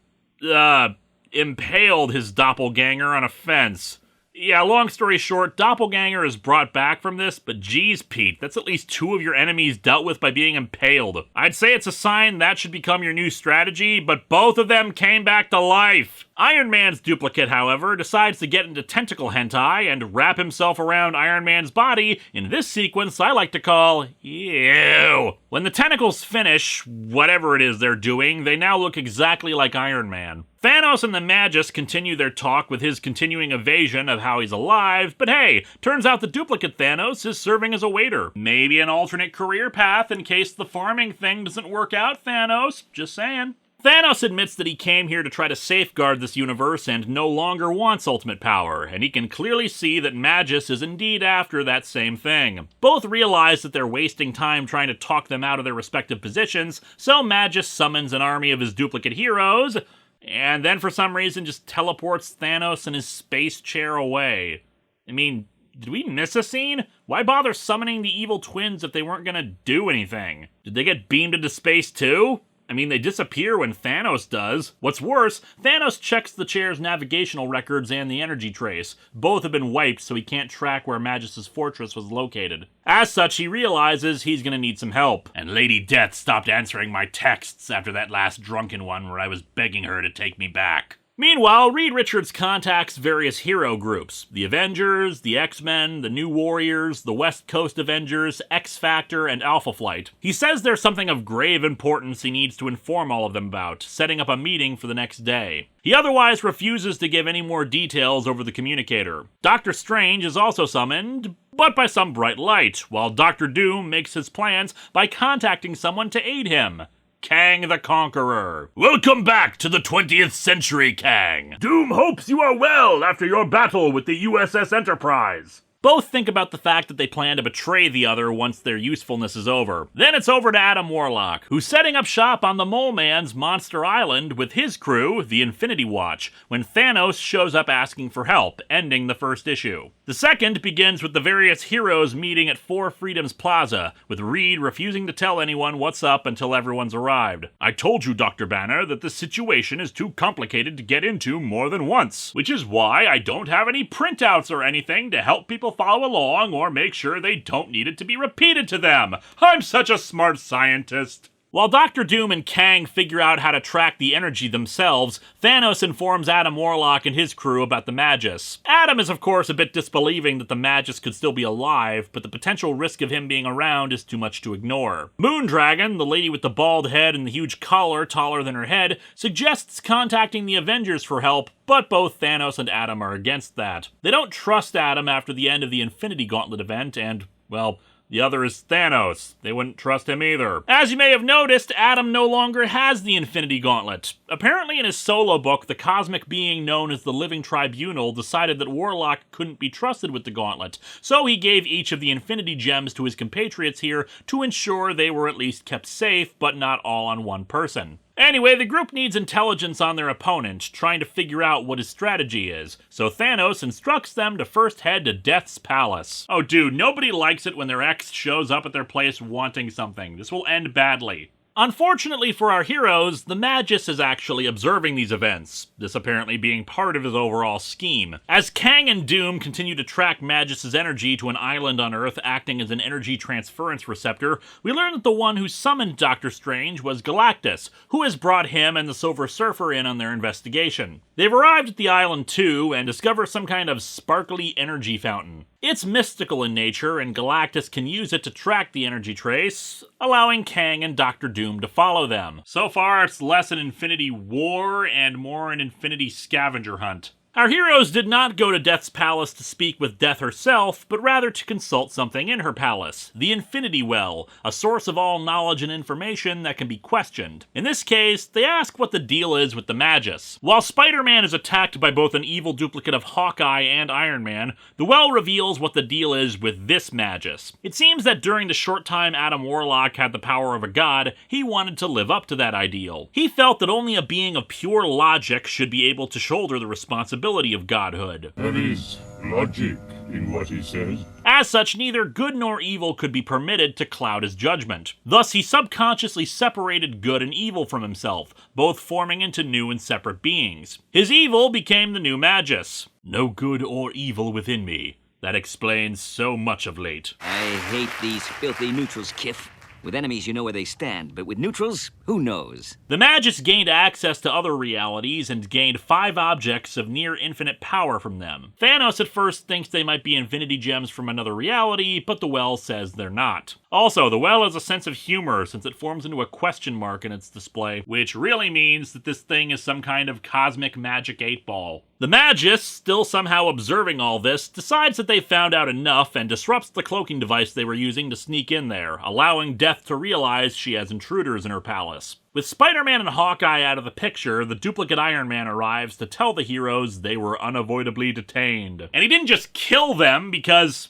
impaled his doppelganger on a fence. Yeah, long story short, Doppelganger is brought back from this, but geez, Pete, that's at least two of your enemies dealt with by being impaled. I'd say it's a sign that should become your new strategy, but both of them came back to life. Iron Man's duplicate, however, decides to get into tentacle hentai and wrap himself around Iron Man's body in this sequence I like to call ew. When the tentacles finish, whatever it is they're doing, they now look exactly like Iron Man. Thanos and the Magus continue their talk with his continuing evasion of how he's alive, but hey, turns out the duplicate Thanos is serving as a waiter. Maybe an alternate career path in case the farming thing doesn't work out, Thanos. Just saying. Thanos admits that he came here to try to safeguard this universe and no longer wants ultimate power, and he can clearly see that Magus is indeed after that same thing. Both realize that they're wasting time trying to talk them out of their respective positions, so Magus summons an army of his duplicate heroes, and then for some reason just teleports Thanos and his space chair away. I mean, did we miss a scene? Why bother summoning the evil twins if they weren't gonna do anything? Did they get beamed into space too? I mean, they disappear when Thanos does. What's worse, Thanos checks the chair's navigational records and the energy trace. Both have been wiped, so he can't track where Magus' fortress was located. As such, he realizes he's gonna need some help. And Lady Death stopped answering my texts after that last drunken one where I was begging her to take me back. Meanwhile, Reed Richards contacts various hero groups. The Avengers, the X-Men, the New Warriors, the West Coast Avengers, X-Factor, and Alpha Flight. He says there's something of grave importance he needs to inform all of them about, setting up a meeting for the next day. He otherwise refuses to give any more details over the communicator. Doctor Strange is also summoned, but by some bright light, while Doctor Doom makes his plans by contacting someone to aid him. Kang the Conqueror. Welcome back to the 20th century, Kang. Doom hopes you are well after your battle with the USS Enterprise. Both think about the fact that they plan to betray the other once their usefulness is over. Then it's over to Adam Warlock, who's setting up shop on the Mole Man's Monster Island with his crew, the Infinity Watch, when Thanos shows up asking for help, ending the first issue. The second begins with the various heroes meeting at Four Freedoms Plaza, with Reed refusing to tell anyone what's up until everyone's arrived. I told you, Dr. Banner, that this situation is too complicated to get into more than once, which is why I don't have any printouts or anything to help people follow along or make sure they don't need it to be repeated to them. I'm such a smart scientist. While Doctor Doom and Kang figure out how to track the energy themselves, Thanos informs Adam Warlock and his crew about the Magus. Adam is of course a bit disbelieving that the Magus could still be alive, but the potential risk of him being around is too much to ignore. Moondragon, the lady with the bald head and the huge collar taller than her head, suggests contacting the Avengers for help, but both Thanos and Adam are against that. They don't trust Adam after the end of the Infinity Gauntlet event, and, well, the other is Thanos. They wouldn't trust him either. As you may have noticed, Adam no longer has the Infinity Gauntlet. Apparently in his solo book, the cosmic being known as the Living Tribunal decided that Warlock couldn't be trusted with the Gauntlet, so he gave each of the Infinity Gems to his compatriots here to ensure they were at least kept safe, but not all on one person. Anyway, the group needs intelligence on their opponent, trying to figure out what his strategy is, so Thanos instructs them to first head to Death's palace. Oh dude, nobody likes it when their ex shows up at their place wanting something. This will end badly. Unfortunately for our heroes, the Magus is actually observing these events, this apparently being part of his overall scheme. As Kang and Doom continue to track Magus' energy to an island on Earth acting as an energy transference receptor, we learn that the one who summoned Doctor Strange was Galactus, who has brought him and the Silver Surfer in on their investigation. They've arrived at the island too, and discover some kind of sparkly energy fountain. It's mystical in nature, and Galactus can use it to track the energy trace, allowing Kang and Doctor Doom to follow them. So far, it's less an Infinity War and more an Infinity Scavenger Hunt. Our heroes did not go to Death's palace to speak with Death herself, but rather to consult something in her palace, the Infinity Well, a source of all knowledge and information that can be questioned. In this case, they ask what the deal is with the Magus. While Spider-Man is attacked by both an evil duplicate of Hawkeye and Iron Man, the Well reveals what the deal is with this Magus. It seems that during the short time Adam Warlock had the power of a god, he wanted to live up to that ideal. He felt that only a being of pure logic should be able to shoulder the responsibility of godhood. There is logic in what he says. As such, neither good nor evil could be permitted to cloud his judgment. Thus, he subconsciously separated good and evil from himself, both forming into new and separate beings. His evil became the new Magus. No good or evil within me. That explains so much of late. I hate these filthy neutrals, Kif. With enemies, you know where they stand, but with neutrals, who knows? The Magus gained access to other realities and gained 5 objects of near-infinite power from them. Thanos at first thinks they might be Infinity Gems from another reality, but the Well says they're not. Also, the Well has a sense of humor since it forms into a question mark in its display, which really means that this thing is some kind of cosmic magic 8-ball. The Magus, still somehow observing all this, decides that they've found out enough and disrupts the cloaking device they were using to sneak in there, allowing Death to realize she has intruders in her palace. With Spider-Man and Hawkeye out of the picture, the duplicate Iron Man arrives to tell the heroes they were unavoidably detained. And he didn't just kill them because...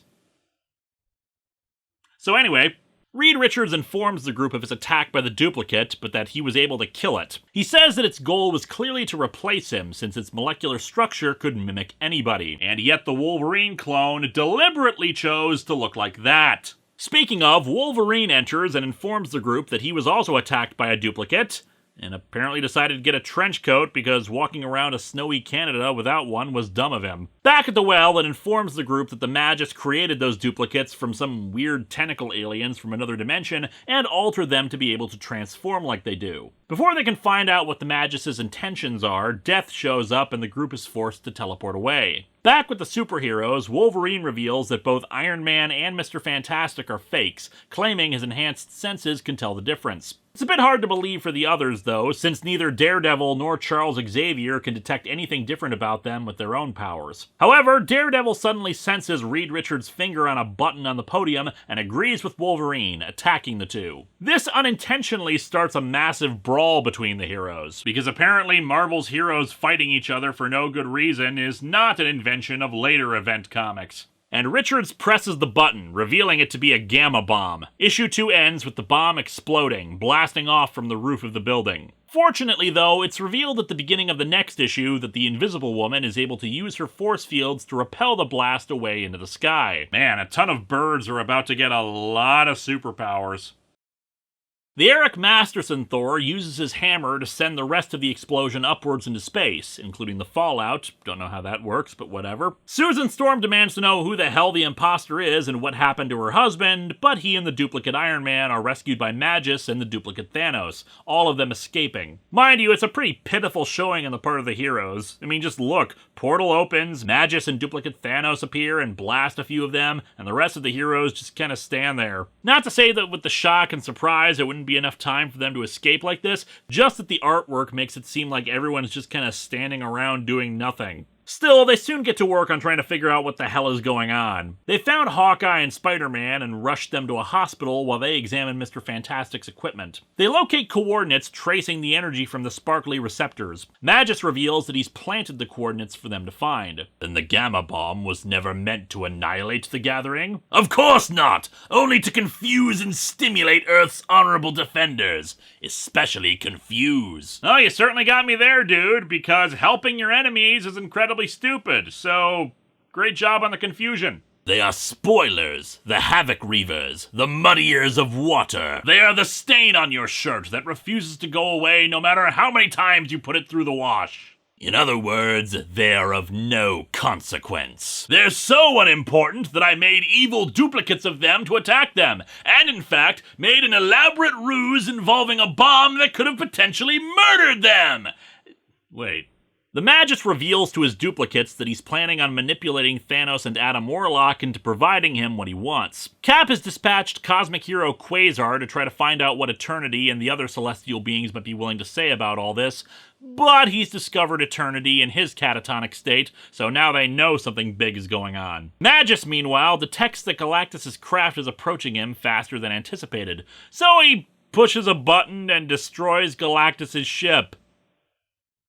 So anyway, Reed Richards informs the group of his attack by the duplicate, but that he was able to kill it. He says that its goal was clearly to replace him, since its molecular structure could mimic anybody, and yet the Wolverine clone deliberately chose to look like that. Speaking of, Wolverine enters and informs the group that he was also attacked by a duplicate, and apparently decided to get a trench coat because walking around a snowy Canada without one was dumb of him. Back at the well, it informs the group that the Magus created those duplicates from some weird tentacle aliens from another dimension and altered them to be able to transform like they do. Before they can find out what the Magus' intentions are, Death shows up and the group is forced to teleport away. Back with the superheroes, Wolverine reveals that both Iron Man and Mr. Fantastic are fakes, claiming his enhanced senses can tell the difference. It's a bit hard to believe for the others, though, since neither Daredevil nor Charles Xavier can detect anything different about them with their own powers. However, Daredevil suddenly senses Reed Richards' finger on a button on the podium and agrees with Wolverine, attacking the two. This unintentionally starts a massive brawl between the heroes, because apparently Marvel's heroes fighting each other for no good reason is not an invention of later event comics. And Richards presses the button, revealing it to be a gamma bomb. Issue 2 ends with the bomb exploding, blasting off from the roof of the building. Fortunately, though, it's revealed at the beginning of the next issue that the Invisible Woman is able to use her force fields to repel the blast away into the sky. Man, a ton of birds are about to get a lot of superpowers. The Eric Masterson Thor uses his hammer to send the rest of the explosion upwards into space, including the fallout. Don't know how that works, but whatever. Susan Storm demands to know who the hell the imposter is and what happened to her husband, but he and the duplicate Iron Man are rescued by Magus and the duplicate Thanos, all of them escaping. Mind you, it's a pretty pitiful showing on the part of the heroes. I mean, just look. Portal opens, Magus and duplicate Thanos appear and blast a few of them, and the rest of the heroes just kind of stand there. Not to say that with the shock and surprise it wouldn't be enough time for them to escape like this, just that the artwork makes it seem like everyone's just kind of standing around doing nothing. Still, they soon get to work on trying to figure out what the hell is going on. They found Hawkeye and Spider-Man and rushed them to a hospital while they examine Mr. Fantastic's equipment. They locate coordinates tracing the energy from the sparkly receptors. Magus reveals that he's planted the coordinates for them to find. Then the gamma bomb was never meant to annihilate the gathering? Of course not! Only to confuse and stimulate Earth's honorable defenders. Especially confuse. Oh, you certainly got me there, dude, because helping your enemies is incredibly stupid, so great job on the confusion. They are spoilers, the havoc reavers, the muddiers of water. They are the stain on your shirt that refuses to go away no matter how many times you put it through the wash. In other words, they are of no consequence. They're so unimportant that I made evil duplicates of them to attack them, and in fact, made an elaborate ruse involving a bomb that could have potentially murdered them. Wait. The Magus reveals to his duplicates that he's planning on manipulating Thanos and Adam Warlock into providing him what he wants. Cap has dispatched cosmic hero Quasar to try to find out what Eternity and the other celestial beings might be willing to say about all this, but he's discovered Eternity in his catatonic state, so now they know something big is going on. Magus, meanwhile, detects that Galactus' craft is approaching him faster than anticipated, so he pushes a button and destroys Galactus' ship.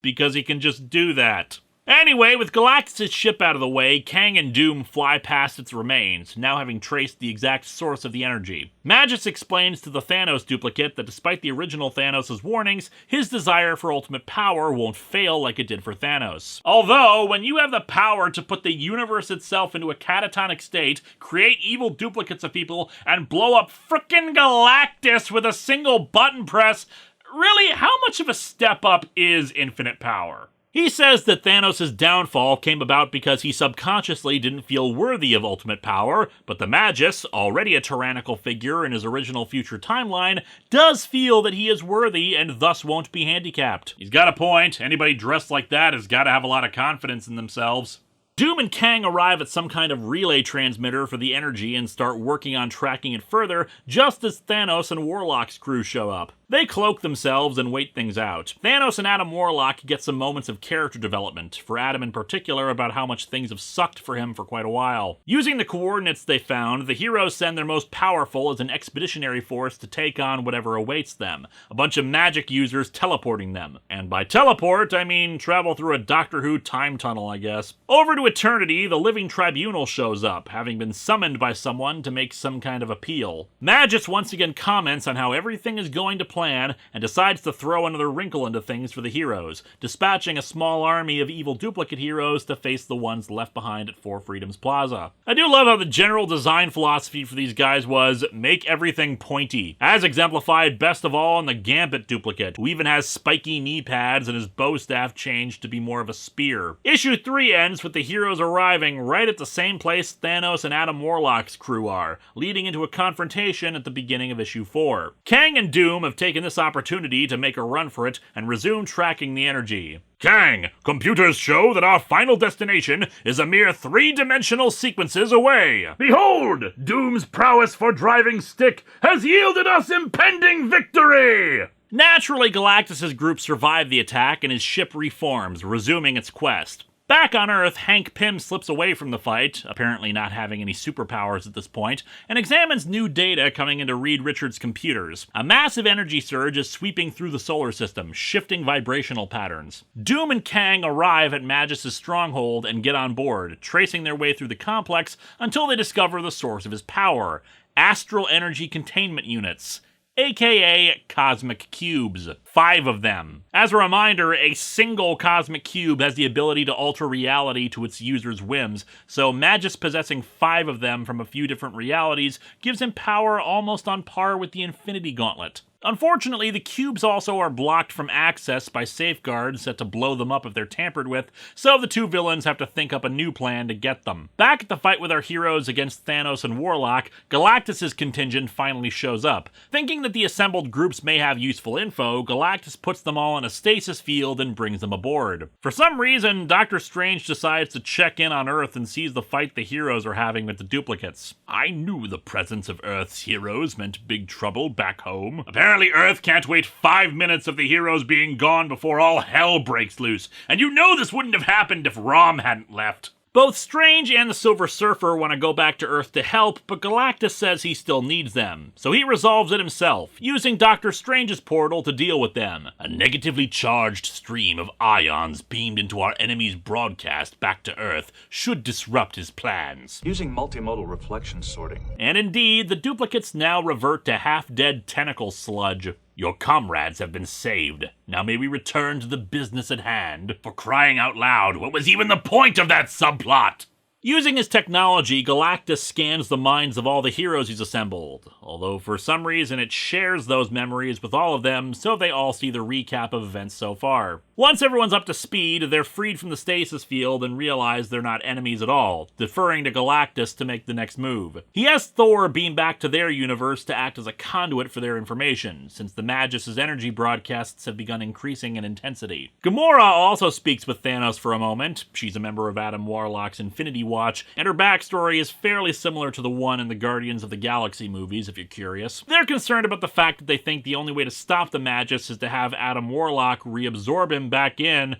Because he can just do that. Anyway, with Galactus' ship out of the way, Kang and Doom fly past its remains, now having traced the exact source of the energy. Magus explains to the Thanos duplicate that despite the original Thanos' warnings, his desire for ultimate power won't fail like it did for Thanos. Although, when you have the power to put the universe itself into a catatonic state, create evil duplicates of people, and blow up frickin' Galactus with a single button press, really, how much of a step up is infinite power? He says that Thanos' downfall came about because he subconsciously didn't feel worthy of ultimate power, but the Magus, already a tyrannical figure in his original future timeline, does feel that he is worthy and thus won't be handicapped. He's got a point. Anybody dressed like that has got to have a lot of confidence in themselves. Doom and Kang arrive at some kind of relay transmitter for the energy and start working on tracking it further, just as Thanos and Warlock's crew show up. They cloak themselves and wait things out. Thanos and Adam Warlock get some moments of character development, for Adam in particular about how much things have sucked for him for quite a while. Using the coordinates they found, the heroes send their most powerful as an expeditionary force to take on whatever awaits them. A bunch of magic users teleporting them. And by teleport, I mean travel through a Doctor Who time tunnel, I guess. Over to Eternity, the Living Tribunal shows up, having been summoned by someone to make some kind of appeal. Magus once again comments on how everything is going to plan and decides to throw another wrinkle into things for the heroes, dispatching a small army of evil duplicate heroes to face the ones left behind at Four Freedoms Plaza. I do love how the general design philosophy for these guys was make everything pointy, as exemplified best of all in the Gambit duplicate, who even has spiky knee pads and his bow staff changed to be more of a spear. Issue 3 ends with the heroes arriving right at the same place Thanos and Adam Warlock's crew are, leading into a confrontation at the beginning of issue 4. Kang and Doom have taken this opportunity to make a run for it and resume tracking the energy. Kang, computers show that our final destination is a mere 3-dimensional sequences away. Behold, Doom's prowess for driving stick has yielded us impending victory! Naturally, Galactus's group survived the attack and his ship reforms, resuming its quest. Back on Earth, Hank Pym slips away from the fight, apparently not having any superpowers at this point, and examines new data coming into Reed Richards' computers. A massive energy surge is sweeping through the solar system, shifting vibrational patterns. Doom and Kang arrive at Magus' stronghold and get on board, tracing their way through the complex until they discover the source of his power: astral energy containment units, aka cosmic cubes. 5 of them. As a reminder, a single cosmic cube has the ability to alter reality to its user's whims, so Magus possessing 5 of them from a few different realities gives him power almost on par with the Infinity Gauntlet. Unfortunately, the cubes also are blocked from access by safeguards set to blow them up if they're tampered with, so the two villains have to think up a new plan to get them. Back at the fight with our heroes against Thanos and Warlock, Galactus' contingent finally shows up. Thinking that the assembled groups may have useful info, Galactus puts them all in a stasis field and brings them aboard. For some reason, Doctor Strange decides to check in on Earth and sees the fight the heroes are having with the duplicates. I knew the presence of Earth's heroes meant big trouble back home. Apparently Earth can't wait 5 minutes of the heroes being gone before all hell breaks loose, and you know this wouldn't have happened if Rom hadn't left. Both Strange and the Silver Surfer want to go back to Earth to help, but Galactus says he still needs them, so he resolves it himself, using Doctor Strange's portal to deal with them. A negatively charged stream of ions beamed into our enemy's broadcast back to Earth should disrupt his plans. Using multimodal reflection sorting. And indeed, the duplicates now revert to half-dead tentacle sludge. Your comrades have been saved. Now may we return to the business at hand. For crying out loud, what was even the point of that subplot? Using his technology, Galactus scans the minds of all the heroes he's assembled, although for some reason it shares those memories with all of them so they all see the recap of events so far. Once everyone's up to speed, they're freed from the stasis field and realize they're not enemies at all, deferring to Galactus to make the next move. He has Thor beam back to their universe to act as a conduit for their information, since the Magus' energy broadcasts have begun increasing in intensity. Gamora also speaks with Thanos for a moment. She's a member of Adam Warlock's Infinity Watch, and her backstory is fairly similar to the one in the Guardians of the Galaxy movies, if you're curious. They're concerned about the fact that they think the only way to stop the Magus is to have Adam Warlock reabsorb him back in,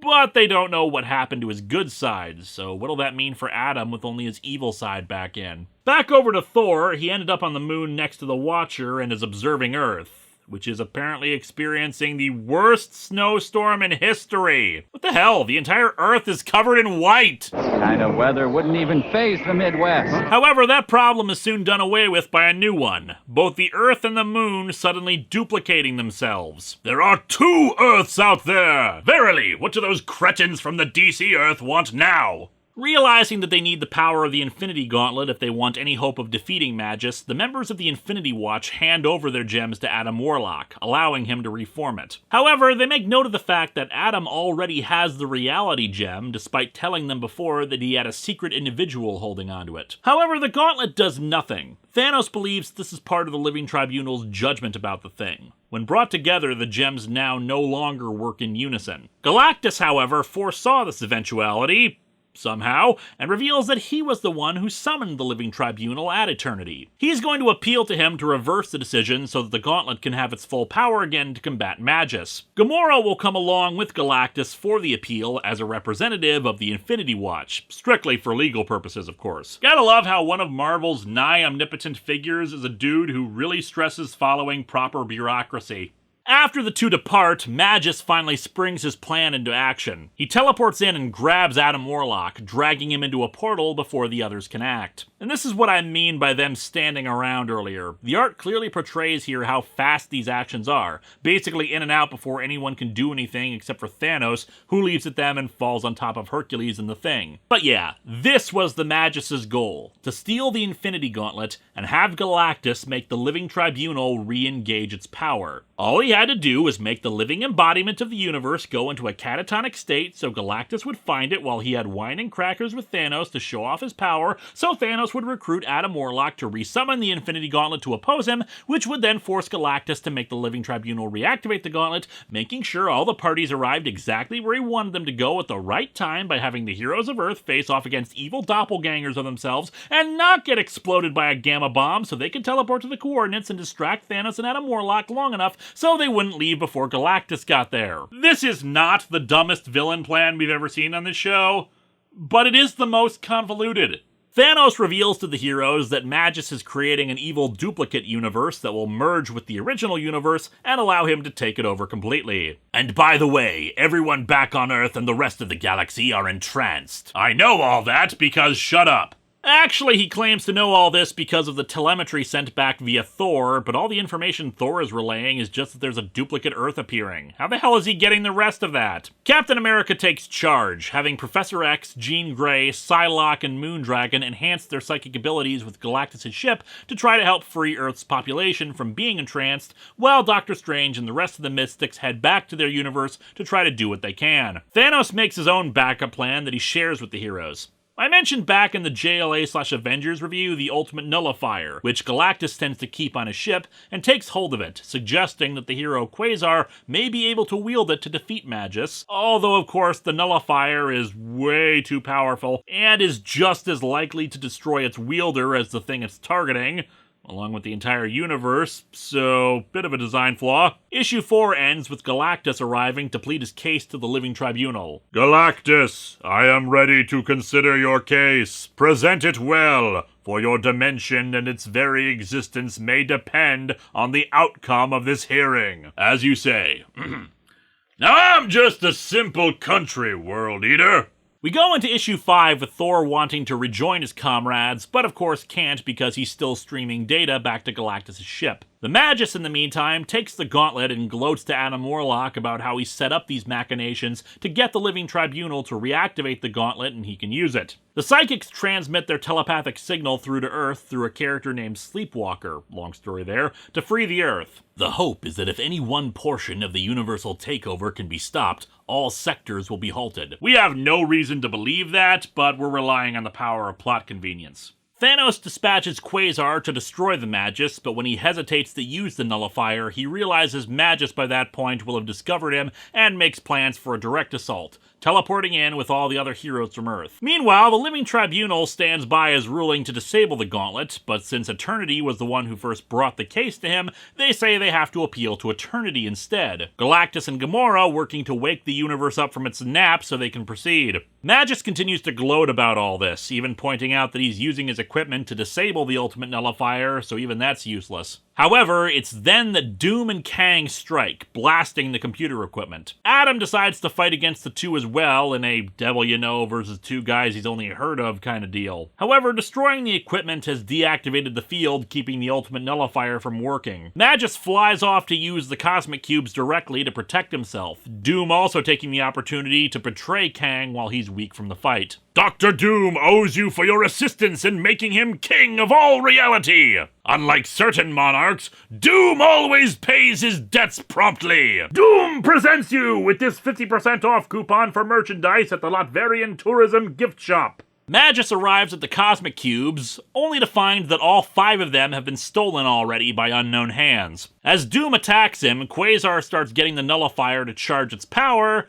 but they don't know what happened to his good side, so what'll that mean for Adam with only his evil side back in? Back over to Thor, he ended up on the moon next to the Watcher and is observing Earth, which is apparently experiencing the worst snowstorm in history. What the hell? The entire Earth is covered in white! This kind of weather wouldn't even faze the Midwest. However, that problem is soon done away with by a new one. Both the Earth and the Moon suddenly duplicating themselves. There are 2 Earths out there! Verily, what do those cretins from the DC Earth want now? Realizing that they need the power of the Infinity Gauntlet if they want any hope of defeating Magus, the members of the Infinity Watch hand over their gems to Adam Warlock, allowing him to reform it. However, they make note of the fact that Adam already has the reality gem, despite telling them before that he had a secret individual holding onto it. However, the Gauntlet does nothing. Thanos believes this is part of the Living Tribunal's judgment about the thing. When brought together, the gems now no longer work in unison. Galactus, however, foresaw this eventuality, somehow, and reveals that he was the one who summoned the Living Tribunal at Eternity. He's going to appeal to him to reverse the decision so that the Gauntlet can have its full power again to combat Magus. Gamora will come along with Galactus for the appeal as a representative of the Infinity Watch, strictly for legal purposes, of course. Gotta love how one of Marvel's nigh omnipotent figures is a dude who really stresses following proper bureaucracy. After the two depart, Magus finally springs his plan into action. He teleports in and grabs Adam Warlock, dragging him into a portal before the others can act. And this is what I mean by them standing around earlier. The art clearly portrays here how fast these actions are, basically in and out before anyone can do anything except for Thanos, who leaps at them and falls on top of Hercules and the Thing. But yeah, this was the Magus's goal, to steal the Infinity Gauntlet and have Galactus make the Living Tribunal re-engage its power. All he had to do was make the living embodiment of the universe go into a catatonic state so Galactus would find it while he had wine and crackers with Thanos to show off his power, so Thanos would recruit Adam Warlock to resummon the Infinity Gauntlet to oppose him, which would then force Galactus to make the Living Tribunal reactivate the Gauntlet, making sure all the parties arrived exactly where he wanted them to go at the right time by having the heroes of Earth face off against evil doppelgangers of themselves and not get exploded by a gamma bomb so they could teleport to the coordinates and distract Thanos and Adam Warlock long enough so they wouldn't leave before Galactus got there. This is not the dumbest villain plan we've ever seen on this show, but it is the most convoluted. Thanos reveals to the heroes that Magus is creating an evil duplicate universe that will merge with the original universe and allow him to take it over completely. And by the way, everyone back on Earth and the rest of the galaxy are entranced. I know all that because shut up. Actually, he claims to know all this because of the telemetry sent back via Thor, but all the information Thor is relaying is just that there's a duplicate Earth appearing. How the hell is he getting the rest of that? Captain America takes charge, having Professor X, Jean Grey, Psylocke, and Moondragon enhance their psychic abilities with Galactus' ship to try to help free Earth's population from being entranced, while Doctor Strange and the rest of the Mystics head back to their universe to try to do what they can. Thanos makes his own backup plan that he shares with the heroes. I mentioned back in the JLA/Avengers review the Ultimate Nullifier, which Galactus tends to keep on his ship and takes hold of it, suggesting that the hero Quasar may be able to wield it to defeat Magus, although of course the Nullifier is way too powerful and is just as likely to destroy its wielder as the thing it's targeting, along with the entire universe, so bit of a design flaw. Issue 4 ends with Galactus arriving to plead his case to the Living Tribunal. Galactus, I am ready to consider your case. Present it well, for your dimension and its very existence may depend on the outcome of this hearing. As you say. Now I'm just a simple country world eater. We go into issue 5 with Thor wanting to rejoin his comrades, but of course can't because he's still streaming data back to Galactus' ship. The Magus, in the meantime, takes the gauntlet and gloats to Adam Warlock about how he set up these machinations to get the Living Tribunal to reactivate the gauntlet and he can use it. The Psychics transmit their telepathic signal through to Earth through a character named Sleepwalker, long story there, to free the Earth. The hope is that if any one portion of the universal takeover can be stopped, all sectors will be halted. We have no reason to believe that, but we're relying on the power of plot convenience. Thanos dispatches Quasar to destroy the Magus, but when he hesitates to use the Nullifier, he realizes Magus by that point will have discovered him and makes plans for a direct assault, teleporting in with all the other heroes from Earth. Meanwhile, the Living Tribunal stands by his ruling to disable the Gauntlet, but since Eternity was the one who first brought the case to him, they say they have to appeal to Eternity instead. Galactus and Gamora working to wake the universe up from its nap so they can proceed. Magus continues to gloat about all this, even pointing out that he's using his equipment to disable the Ultimate Nullifier, so even that's useless. However, it's then that Doom and Kang strike, blasting the computer equipment. Adam decides to fight against the two as well in a devil you know versus two guys he's only heard of kind of deal. However, destroying the equipment has deactivated the field, keeping the Ultimate Nullifier from working. Magus flies off to use the Cosmic Cubes directly to protect himself, Doom also taking the opportunity to betray Kang while he's weak from the fight. Dr. Doom owes you for your assistance in making him king of all reality. Unlike certain monarchs, Doom always pays his debts promptly. Doom presents you with this 50% off coupon for merchandise at the Latverian Tourism Gift Shop. Magus arrives at the Cosmic Cubes, only to find that all 5 of them have been stolen already by unknown hands. As Doom attacks him, Quasar starts getting the Nullifier to charge its power,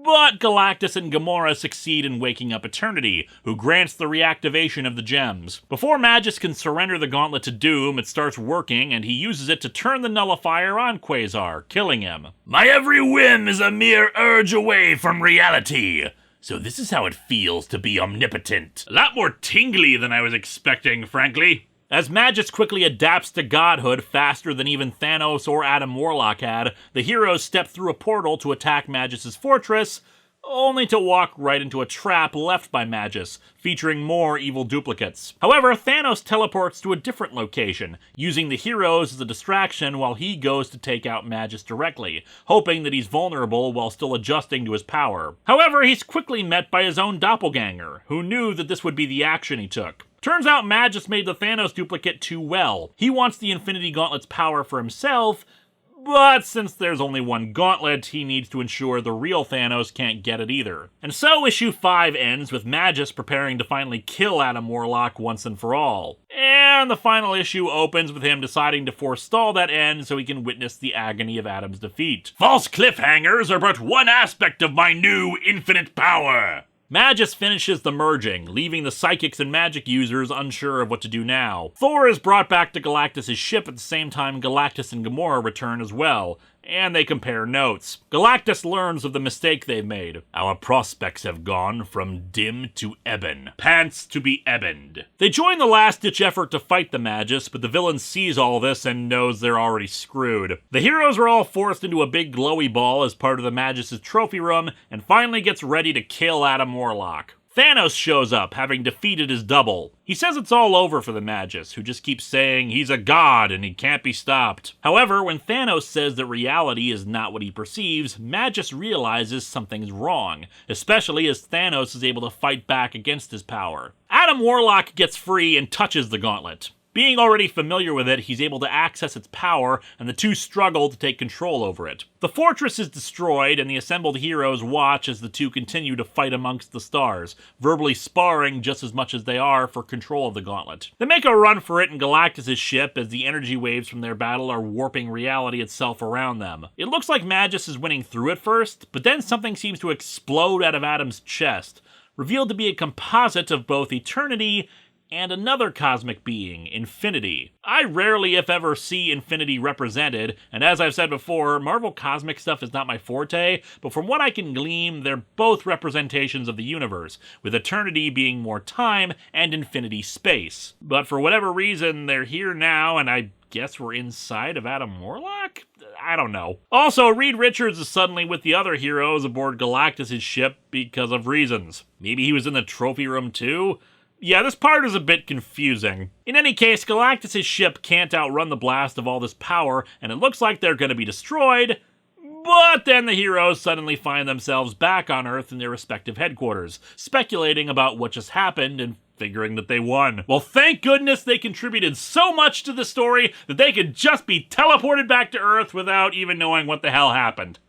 but Galactus and Gamora succeed in waking up Eternity, who grants the reactivation of the gems. Before Magus can surrender the gauntlet to Doom, it starts working, and he uses it to turn the Nullifier on Quasar, killing him. My every whim is a mere urge away from reality. So this is how it feels to be omnipotent. A lot more tingly than I was expecting, frankly. As Magus quickly adapts to godhood faster than even Thanos or Adam Warlock had, the heroes step through a portal to attack Magus' fortress, only to walk right into a trap left by Magus, featuring more evil duplicates. However, Thanos teleports to a different location, using the heroes as a distraction while he goes to take out Magus directly, hoping that he's vulnerable while still adjusting to his power. However, he's quickly met by his own doppelganger, who knew that this would be the action he took. Turns out Magus made the Thanos duplicate too well. He wants the Infinity Gauntlet's power for himself, but since there's only one gauntlet, he needs to ensure the real Thanos can't get it either. And so issue 5 ends with Magus preparing to finally kill Adam Warlock once and for all. And the final issue opens with him deciding to forestall that end so he can witness the agony of Adam's defeat. False cliffhangers are but one aspect of my new infinite power. Magus finishes the merging, leaving the psychics and magic users unsure of what to do now. Thor is brought back to Galactus' ship at the same time Galactus and Gamora return as well, and they compare notes. Galactus learns of the mistake they've made. Our prospects have gone from dim to ebon, pants to be eboned. They join the last-ditch effort to fight the Magus, but the villain sees all this and knows they're already screwed. The heroes are all forced into a big glowy ball as part of the Magus' trophy room, and finally gets ready to kill Adam Warlock. Thanos shows up, having defeated his double. He says it's all over for the Magus, who just keeps saying he's a god and he can't be stopped. However, when Thanos says that reality is not what he perceives, Magus realizes something's wrong, especially as Thanos is able to fight back against his power. Adam Warlock gets free and touches the gauntlet. Being already familiar with it, he's able to access its power, and the two struggle to take control over it. The fortress is destroyed, and the assembled heroes watch as the two continue to fight amongst the stars, verbally sparring just as much as they are for control of the gauntlet. They make a run for it in Galactus' ship as the energy waves from their battle are warping reality itself around them. It looks like Magus is winning through at first, but then something seems to explode out of Adam's chest, revealed to be a composite of both eternity and another cosmic being, Infinity. I rarely, if ever, see Infinity represented, and as I've said before, Marvel cosmic stuff is not my forte, but from what I can glean, they're both representations of the universe, with Eternity being more time and Infinity space. But for whatever reason, they're here now, and I guess we're inside of Adam Warlock? I don't know. Also, Reed Richards is suddenly with the other heroes aboard Galactus' ship because of reasons. Maybe he was in the trophy room too? Yeah, this part is a bit confusing. In any case, Galactus' ship can't outrun the blast of all this power, and it looks like they're going to be destroyed, but then the heroes suddenly find themselves back on Earth in their respective headquarters, speculating about what just happened and figuring that they won. Well, thank goodness they contributed so much to the story that they could just be teleported back to Earth without even knowing what the hell happened.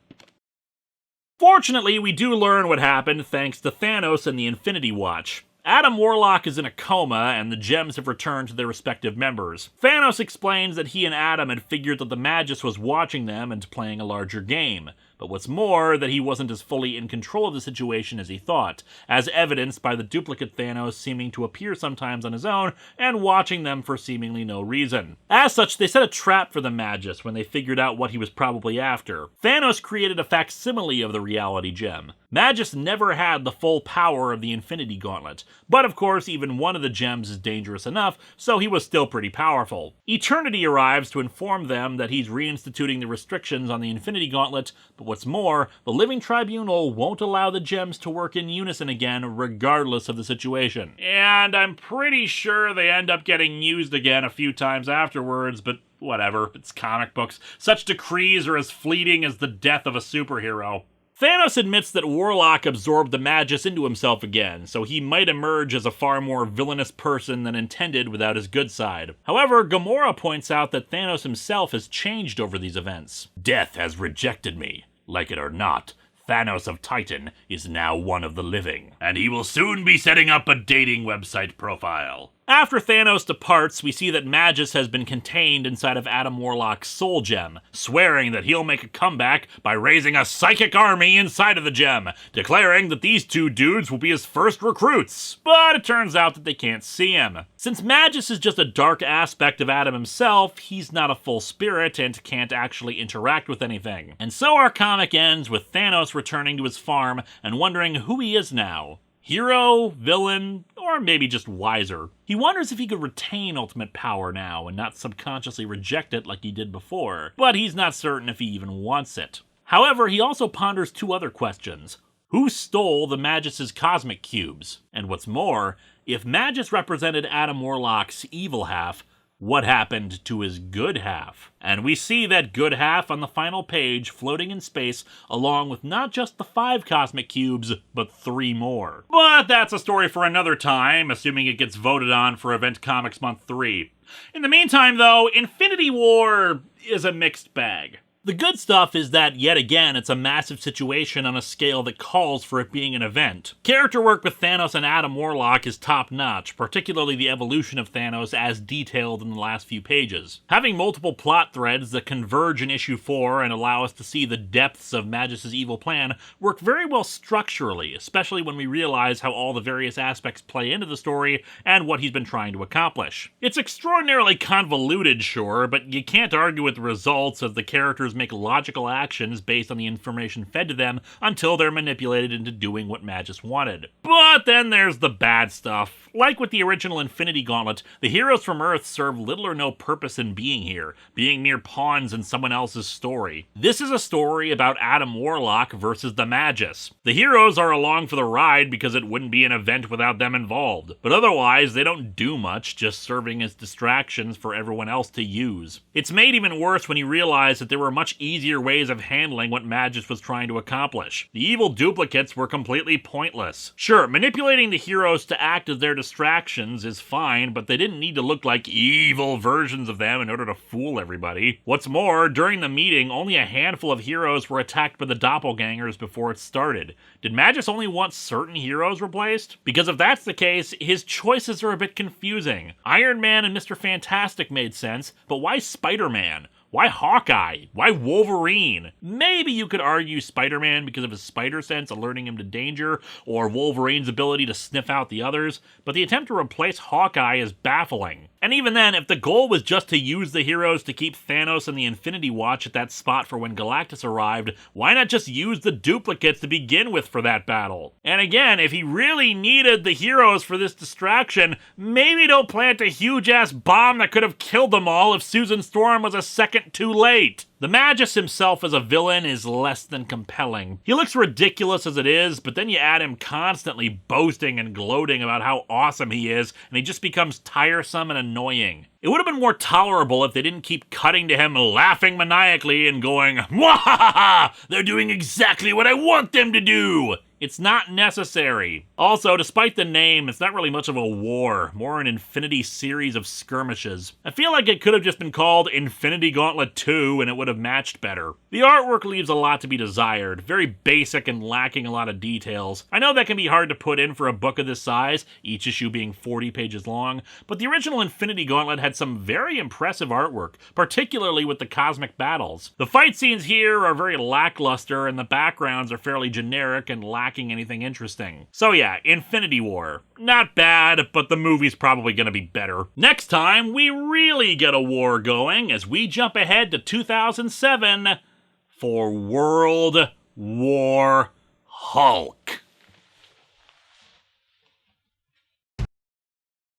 Fortunately, we do learn what happened thanks to Thanos and the Infinity Watch. Adam Warlock is in a coma, and the gems have returned to their respective members. Thanos explains that he and Adam had figured that the Magus was watching them and playing a larger game. But what's more, that he wasn't as fully in control of the situation as he thought, as evidenced by the duplicate Thanos seeming to appear sometimes on his own and watching them for seemingly no reason. As such, they set a trap for the Magus when they figured out what he was probably after. Thanos created a facsimile of the reality gem. Magus never had the full power of the Infinity Gauntlet, but of course even one of the gems is dangerous enough, so he was still pretty powerful. Eternity arrives to inform them that he's reinstituting the restrictions on the Infinity Gauntlet, but what's more, the Living Tribunal won't allow the gems to work in unison again regardless of the situation. And I'm pretty sure they end up getting used again a few times afterwards, but whatever, it's comic books. Such decrees are as fleeting as the death of a superhero. Thanos admits that Warlock absorbed the Magus into himself again, so he might emerge as a far more villainous person than intended without his good side. However, Gamora points out that Thanos himself has changed over these events. Death has rejected me. Like it or not, Thanos of Titan is now one of the living, and he will soon be setting up a dating website profile. After Thanos departs, we see that Magus has been contained inside of Adam Warlock's soul gem, swearing that he'll make a comeback by raising a psychic army inside of the gem, declaring that these two dudes will be his first recruits. But it turns out that they can't see him. Since Magus is just a dark aspect of Adam himself, he's not a full spirit and can't actually interact with anything. And so our comic ends with Thanos returning to his farm and wondering who he is now. Hero, villain, or maybe just wiser. He wonders if he could retain ultimate power now and not subconsciously reject it like he did before, but he's not certain if he even wants it. However, he also ponders two other questions. Who stole the Magus' cosmic cubes? And what's more, if Magus represented Adam Warlock's evil half, what happened to his good half? And we see that good half on the final page floating in space along with not just the 5 cosmic cubes, but 3 more. But that's a story for another time, assuming it gets voted on for Event Comics Month 3. In the meantime, though, Infinity War is a mixed bag. The good stuff is that, yet again, it's a massive situation on a scale that calls for it being an event. Character work with Thanos and Adam Warlock is top-notch, particularly the evolution of Thanos as detailed in the last few pages. Having multiple plot threads that converge in issue 4 and allow us to see the depths of Magus' evil plan work very well structurally, especially when we realize how all the various aspects play into the story and what he's been trying to accomplish. It's extraordinarily convoluted, sure, but you can't argue with the results as the characters make logical actions based on the information fed to them until they're manipulated into doing what Magus wanted. But then there's the bad stuff. Like with the original Infinity Gauntlet, the heroes from Earth serve little or no purpose in being here, being mere pawns in someone else's story. This is a story about Adam Warlock versus the Magus. The heroes are along for the ride because it wouldn't be an event without them involved, but otherwise they don't do much, just serving as distractions for everyone else to use. It's made even worse when you realize that there were much easier ways of handling what Magus was trying to accomplish. The evil duplicates were completely pointless. Sure, manipulating the heroes to act as their distractions is fine, but they didn't need to look like evil versions of them in order to fool everybody. What's more, during the meeting, only a handful of heroes were attacked by the doppelgangers before it started. Did Magus only want certain heroes replaced? Because if that's the case, his choices are a bit confusing. Iron Man and Mr. Fantastic made sense, but why Spider-Man? Why Hawkeye? Why Wolverine? Maybe you could argue Spider-Man because of his spider sense alerting him to danger, or Wolverine's ability to sniff out the others, but the attempt to replace Hawkeye is baffling. And even then, if the goal was just to use the heroes to keep Thanos and the Infinity Watch at that spot for when Galactus arrived, why not just use the duplicates to begin with for that battle? And again, if he really needed the heroes for this distraction, maybe don't plant a huge-ass bomb that could have killed them all if Susan Storm was a second too late. The Magus himself as a villain is less than compelling. He looks ridiculous as it is, but then you add him constantly boasting and gloating about how awesome he is, and he just becomes tiresome and annoying. It would have been more tolerable if they didn't keep cutting to him laughing maniacally and going, "Mwahaha! They're doing exactly what I want them to do!" It's not necessary. Also, despite the name, it's not really much of a war, more an infinity series of skirmishes. I feel like it could have just been called Infinity Gauntlet 2 and it would have matched better. The artwork leaves a lot to be desired, very basic and lacking a lot of details. I know that can be hard to put in for a book of this size, each issue being 40 pages long, but the original Infinity Gauntlet had some very impressive artwork, particularly with the cosmic battles. The fight scenes here are very lackluster and the backgrounds are fairly generic and lacking anything interesting. So yeah, Infinity War. Not bad, but the movie's probably gonna be better. Next time, we really get a war going as we jump ahead to 2007 for World War Hulk.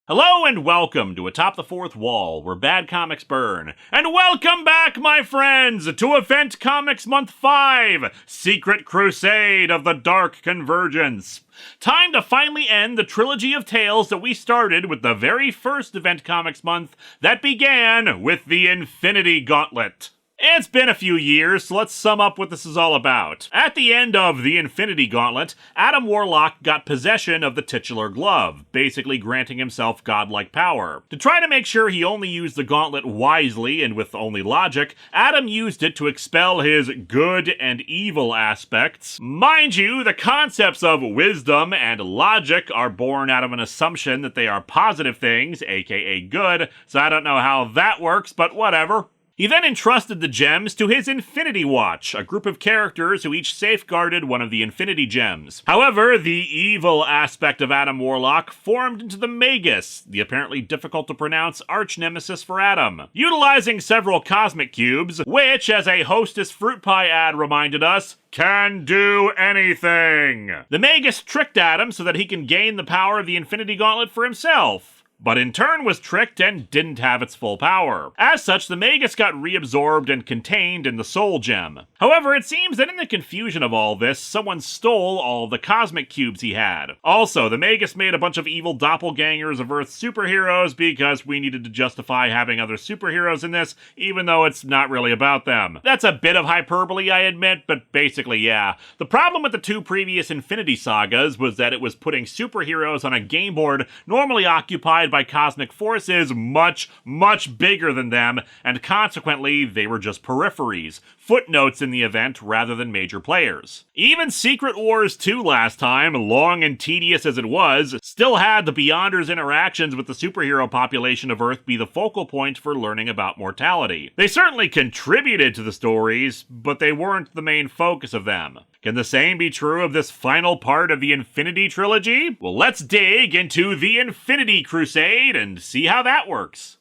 Hello and welcome to Atop the Fourth Wall, where bad comics burn. And welcome back, my friends, to Event Comics Month 5, Secret Crusade of the Dark Convergence. Time to finally end the trilogy of tales that we started with the very first Event Comics Month that began with the Infinity Gauntlet. It's been a few years, so let's sum up what this is all about. At the end of the Infinity Gauntlet, Adam Warlock got possession of the titular glove, basically granting himself godlike power. To try to make sure he only used the gauntlet wisely and with only logic, Adam used it to expel his good and evil aspects. Mind you, the concepts of wisdom and logic are born out of an assumption that they are positive things, aka good, so I don't know how that works, but whatever. He then entrusted the gems to his Infinity Watch, a group of characters who each safeguarded one of the Infinity Gems. However, the evil aspect of Adam Warlock formed into the Magus, the apparently difficult to pronounce arch-nemesis for Adam. Utilizing several cosmic cubes, which, as a Hostess Fruit Pie ad reminded us, can do anything. The Magus tricked Adam so that he can gain the power of the Infinity Gauntlet for himself, but in turn was tricked and didn't have its full power. As such, the Magus got reabsorbed and contained in the Soul Gem. However, it seems that in the confusion of all this, someone stole all the cosmic cubes he had. Also, the Magus made a bunch of evil doppelgangers of Earth's superheroes because we needed to justify having other superheroes in this, even though it's not really about them. That's a bit of hyperbole, I admit, but basically, yeah. The problem with the two previous Infinity Sagas was that it was putting superheroes on a game board normally occupied by cosmic forces much, much bigger than them, and consequently, they were just peripheries, footnotes in the event rather than major players. Even Secret Wars 2 last time, long and tedious as it was, still had the Beyonders' interactions with the superhero population of Earth be the focal point for learning about mortality. They certainly contributed to the stories, but they weren't the main focus of them. Can the same be true of this final part of the Infinity Trilogy? Well, let's dig into the Infinity Crusade and see how that works.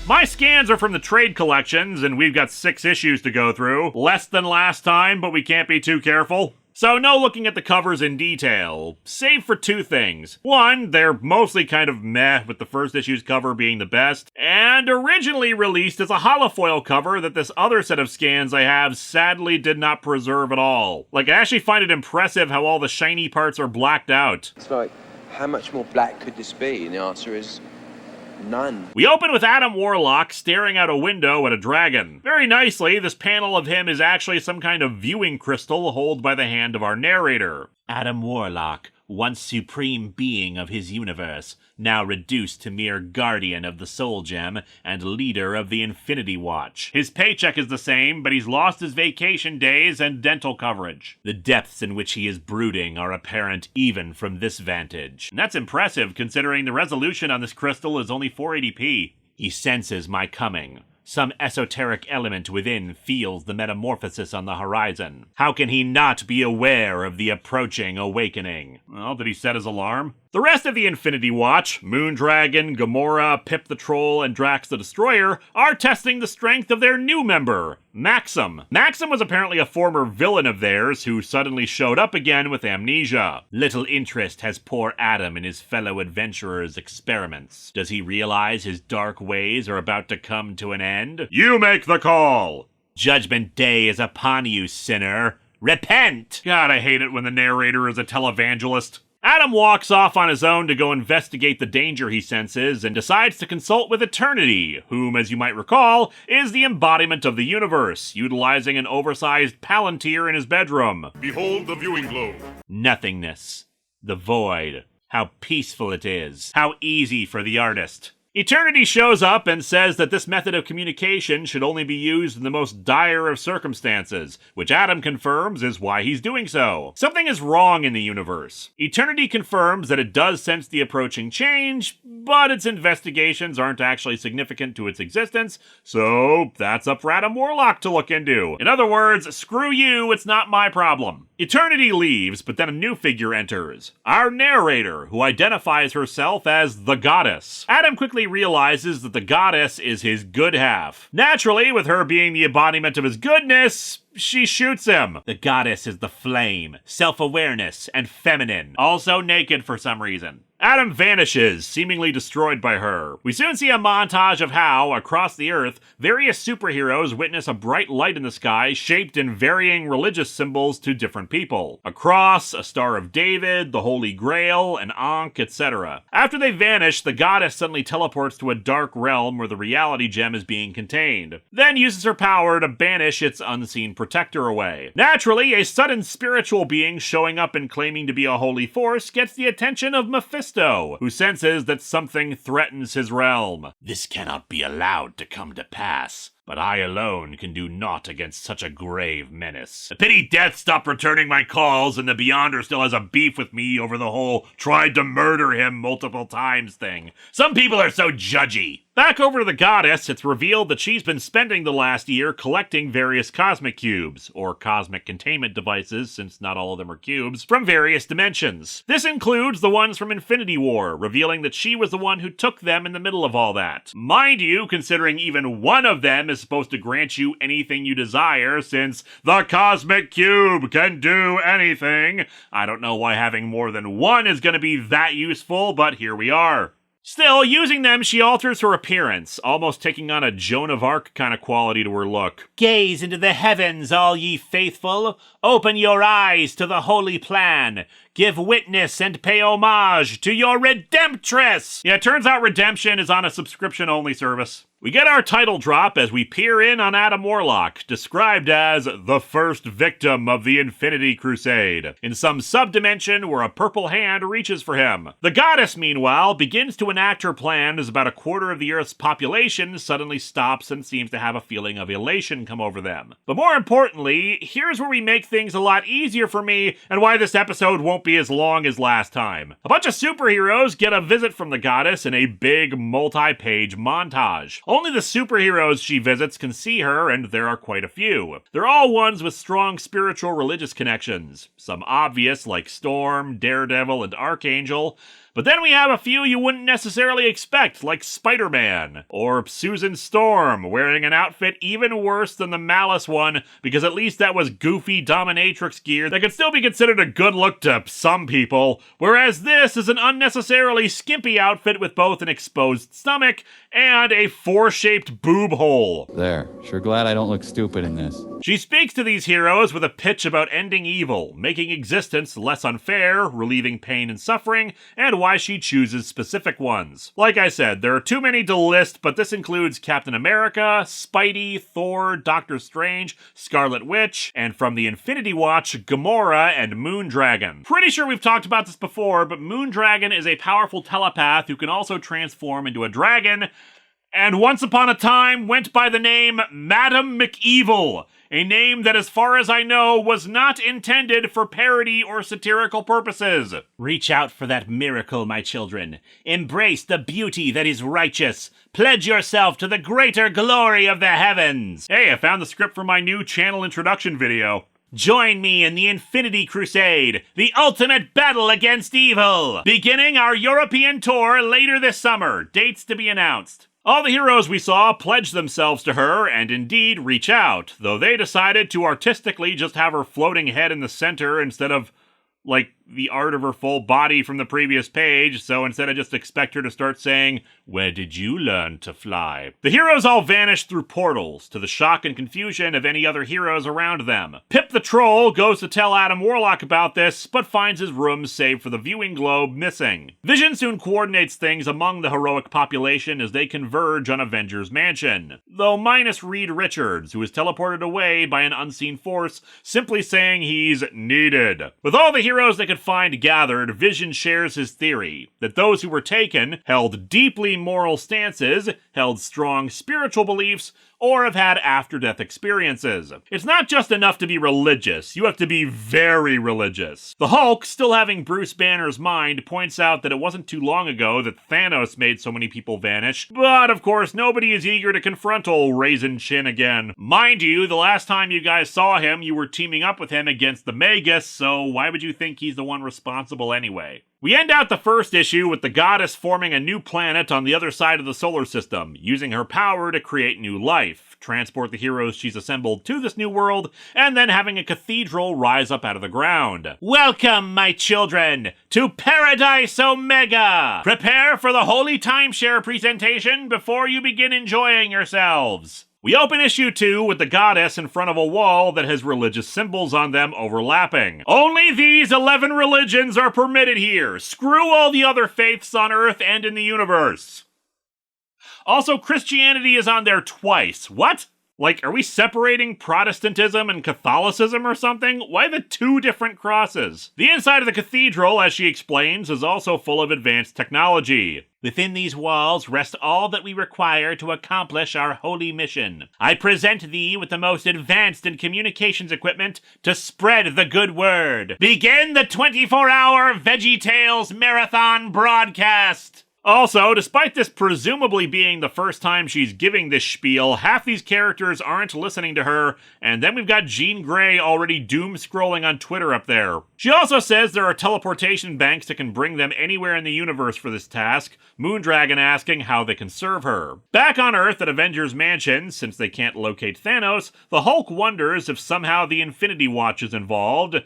My scans are from the trade collections, and we've got 6 issues to go through. Less than last time, but we can't be too careful. So no looking at the covers in detail, save for 2 things. One, they're mostly kind of meh, with the first issue's cover being the best, and originally released as a holofoil cover that this other set of scans I have sadly did not preserve at all. Like, I actually find it impressive how all the shiny parts are blacked out. It's like, how much more black could this be? And the answer is none. We open with Adam Warlock staring out a window at a dragon. Very nicely, this panel of him is actually some kind of viewing crystal held by the hand of our narrator. Adam Warlock, once supreme being of his universe, now reduced to mere guardian of the Soul Gem and leader of the Infinity Watch. His paycheck is the same, but he's lost his vacation days and dental coverage. The depths in which he is brooding are apparent even from this vantage. And that's impressive considering the resolution on this crystal is only 480p. He senses my coming. Some esoteric element within feels the metamorphosis on the horizon. How can he not be aware of the approaching awakening? Well, did he set his alarm? The rest of the Infinity Watch, Moondragon, Gamora, Pip the Troll, and Drax the Destroyer, are testing the strength of their new member, Maxim. Maxim was apparently a former villain of theirs who suddenly showed up again with amnesia. Little interest has poor Adam in his fellow adventurers' experiments. Does he realize his dark ways are about to come to an end? You make the call! Judgment Day is upon you, sinner. Repent! God, I hate it when the narrator is a televangelist. Adam walks off on his own to go investigate the danger he senses and decides to consult with Eternity, whom, as you might recall, is the embodiment of the universe, utilizing an oversized palantir in his bedroom. Behold the viewing globe. Nothingness. The void. How peaceful it is. How easy for the artist. Eternity shows up and says that this method of communication should only be used in the most dire of circumstances, which Adam confirms is why he's doing so. Something is wrong in the universe. Eternity confirms that it does sense the approaching change, but its investigations aren't actually significant to its existence, so that's up for Adam Warlock to look into. In other words, screw you, it's not my problem. Eternity leaves, but then a new figure enters. Our narrator, who identifies herself as the Goddess. Adam quickly realizes that the Goddess is his good half. Naturally, with her being the embodiment of his goodness, she shoots him. The Goddess is the flame, self-awareness, and feminine. Also naked for some reason. Adam vanishes, seemingly destroyed by her. We soon see a montage of how, across the Earth, various superheroes witness a bright light in the sky shaped in varying religious symbols to different people. A cross, a Star of David, the Holy Grail, an Ankh, etc. After they vanish, the Goddess suddenly teleports to a dark realm where the reality gem is being contained, then uses her power to banish its unseen protector away. Naturally, a sudden spiritual being showing up and claiming to be a holy force gets the attention of Mephisto, Mephisto, who senses that something threatens his realm. This cannot be allowed to come to pass, but I alone can do naught against such a grave menace. Pity Death stopped returning my calls and the Beyonder still has a beef with me over the whole tried to murder him multiple times thing. Some people are so judgy. Back over to the goddess, it's revealed that she's been spending the last year collecting various cosmic cubes, or cosmic containment devices, since not all of them are cubes, from various dimensions. This includes the ones from Infinity War, revealing that she was the one who took them in the middle of all that. Mind you, considering even one of them is supposed to grant you anything you desire, since the cosmic cube can do anything. I don't know why having more than one is going to be that useful, but here we are. Still, using them, she alters her appearance, almost taking on a Joan of Arc kind of quality to her look. Gaze into the heavens, all ye faithful. Open your eyes to the holy plan. Give witness and pay homage to your Redemptress! Yeah, it turns out Redemption is on a subscription-only service. We get our title drop as we peer in on Adam Warlock, described as the first victim of the Infinity Crusade, in some subdimension where a purple hand reaches for him. The goddess, meanwhile, begins to enact her plan as about a quarter of the Earth's population suddenly stops and seems to have a feeling of elation come over them. But more importantly, here's where we make things a lot easier for me and why this episode won't be as long as last time. A bunch of superheroes get a visit from the goddess in a big multi-page montage. Only the superheroes she visits can see her, and there are quite a few. They're all ones with strong spiritual religious connections. Some obvious, like Storm, Daredevil, and Archangel. But then we have a few you wouldn't necessarily expect, like Spider-Man, or Susan Storm, wearing an outfit even worse than the Malice one, because at least that was goofy dominatrix gear that could still be considered a good look to some people, whereas this is an unnecessarily skimpy outfit with both an exposed stomach and a four-shaped boob hole. There. Sure glad I don't look stupid in this. She speaks to these heroes with a pitch about ending evil, making existence less unfair, relieving pain and suffering, and why she chooses specific ones. Like I said, there are too many to list, but this includes Captain America, Spidey, Thor, Doctor Strange, Scarlet Witch, and from the Infinity Watch, Gamora and Moondragon. Pretty sure we've talked about this before, but Moondragon is a powerful telepath who can also transform into a dragon, and once upon a time went by the name Madam McEvil, a name that, as far as I know, was not intended for parody or satirical purposes. Reach out for that miracle, my children. Embrace the beauty that is righteous. Pledge yourself to the greater glory of the heavens. Hey, I found the script for my new channel introduction video. Join me in the Infinity Crusade, the ultimate battle against evil, beginning our European tour later this summer. Dates to be announced. All the heroes we saw pledged themselves to her and indeed reach out, though they decided to artistically just have her floating head in the center instead of, like, the art of her full body from the previous page, so instead I just expect her to start saying, "Where did you learn to fly?" The heroes all vanish through portals, to the shock and confusion of any other heroes around them. Pip the Troll goes to tell Adam Warlock about this, but finds his room, save for the viewing globe, missing. Vision soon coordinates things among the heroic population as they converge on Avengers Mansion, though minus Reed Richards, who is teleported away by an unseen force, simply saying he's needed. With all the heroes they could find gathered, Vision shares his theory that those who were taken held deeply moral stances, held strong spiritual beliefs, or have had after-death experiences. It's not just enough to be religious, you have to be very religious. The Hulk, still having Bruce Banner's mind, points out that it wasn't too long ago that Thanos made so many people vanish, but of course nobody is eager to confront old Raisin Chin again. Mind you, the last time you guys saw him, you were teaming up with him against the Magus, so why would you think he's the one responsible anyway? We end out the first issue with the goddess forming a new planet on the other side of the solar system, using her power to create new life, transport the heroes she's assembled to this new world, and then having a cathedral rise up out of the ground. Welcome, my children, to Paradise Omega! Prepare for the Holy Timeshare presentation before you begin enjoying yourselves. We open issue 2 with the goddess in front of a wall that has religious symbols on them overlapping. Only these 11 religions are permitted here. Screw all the other faiths on Earth and in the universe. Also, Christianity is on there twice. What? Like, are we separating Protestantism and Catholicism or something? Why the two different crosses? The inside of the cathedral, as she explains, is also full of advanced technology. Within these walls rest all that we require to accomplish our holy mission. I present thee with the most advanced in communications equipment to spread the good word. Begin the 24-hour VeggieTales Marathon broadcast! Also, despite this presumably being the first time she's giving this spiel, half these characters aren't listening to her, and then we've got Jean Grey already doom-scrolling on Twitter up there. She also says there are teleportation banks that can bring them anywhere in the universe for this task, Moondragon asking how they can serve her. Back on Earth at Avengers Mansion, since they can't locate Thanos, the Hulk wonders if somehow the Infinity Watch is involved.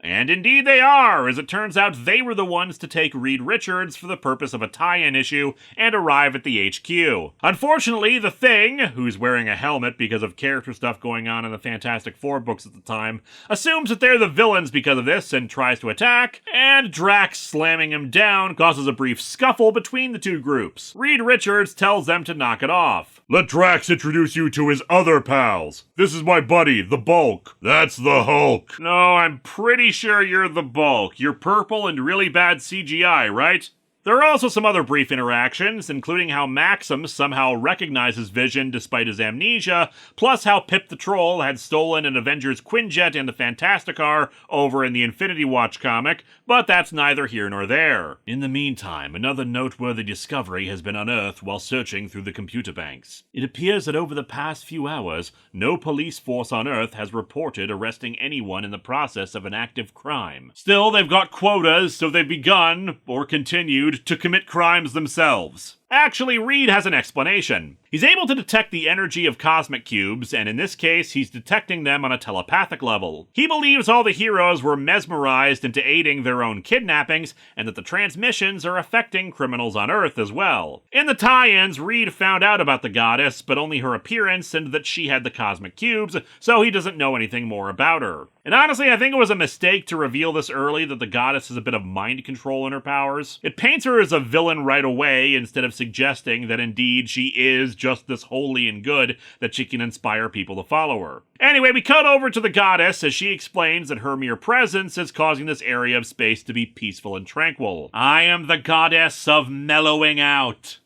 And indeed they are, as it turns out they were the ones to take Reed Richards for the purpose of a tie-in issue and arrive at the HQ. Unfortunately, the Thing, who's wearing a helmet because of character stuff going on in the Fantastic Four books at the time, assumes that they're the villains because of this and tries to attack, and Drax slamming him down causes a brief scuffle between the two groups. Reed Richards tells them to knock it off. Let Drax introduce you to his other pals. This is my buddy, the Bulk. That's the Hulk. No, I'm pretty sure you're the Bulk. You're purple and really bad CGI, right? There are also some other brief interactions, including how Maxim somehow recognizes Vision despite his amnesia, plus how Pip the Troll had stolen an Avengers Quinjet and the Fantasticar over in the Infinity Watch comic, but that's neither here nor there. In the meantime, another noteworthy discovery has been unearthed while searching through the computer banks. It appears that over the past few hours, no police force on Earth has reported arresting anyone in the process of an active crime. Still, they've got quotas, so they've begun, or continued, to commit crimes themselves. Actually, Reed has an explanation. He's able to detect the energy of cosmic cubes, and in this case, he's detecting them on a telepathic level. He believes all the heroes were mesmerized into aiding their own kidnappings, and that the transmissions are affecting criminals on Earth as well. In the tie-ins, Reed found out about the goddess, but only her appearance and that she had the cosmic cubes, so he doesn't know anything more about her. And honestly, I think it was a mistake to reveal this early that the goddess has a bit of mind control in her powers. It paints her as a villain right away, instead of suggesting that indeed she is just this holy and good that she can inspire people to follow her. Anyway, we cut over to the goddess as she explains that her mere presence is causing this area of space to be peaceful and tranquil. I am the goddess of mellowing out.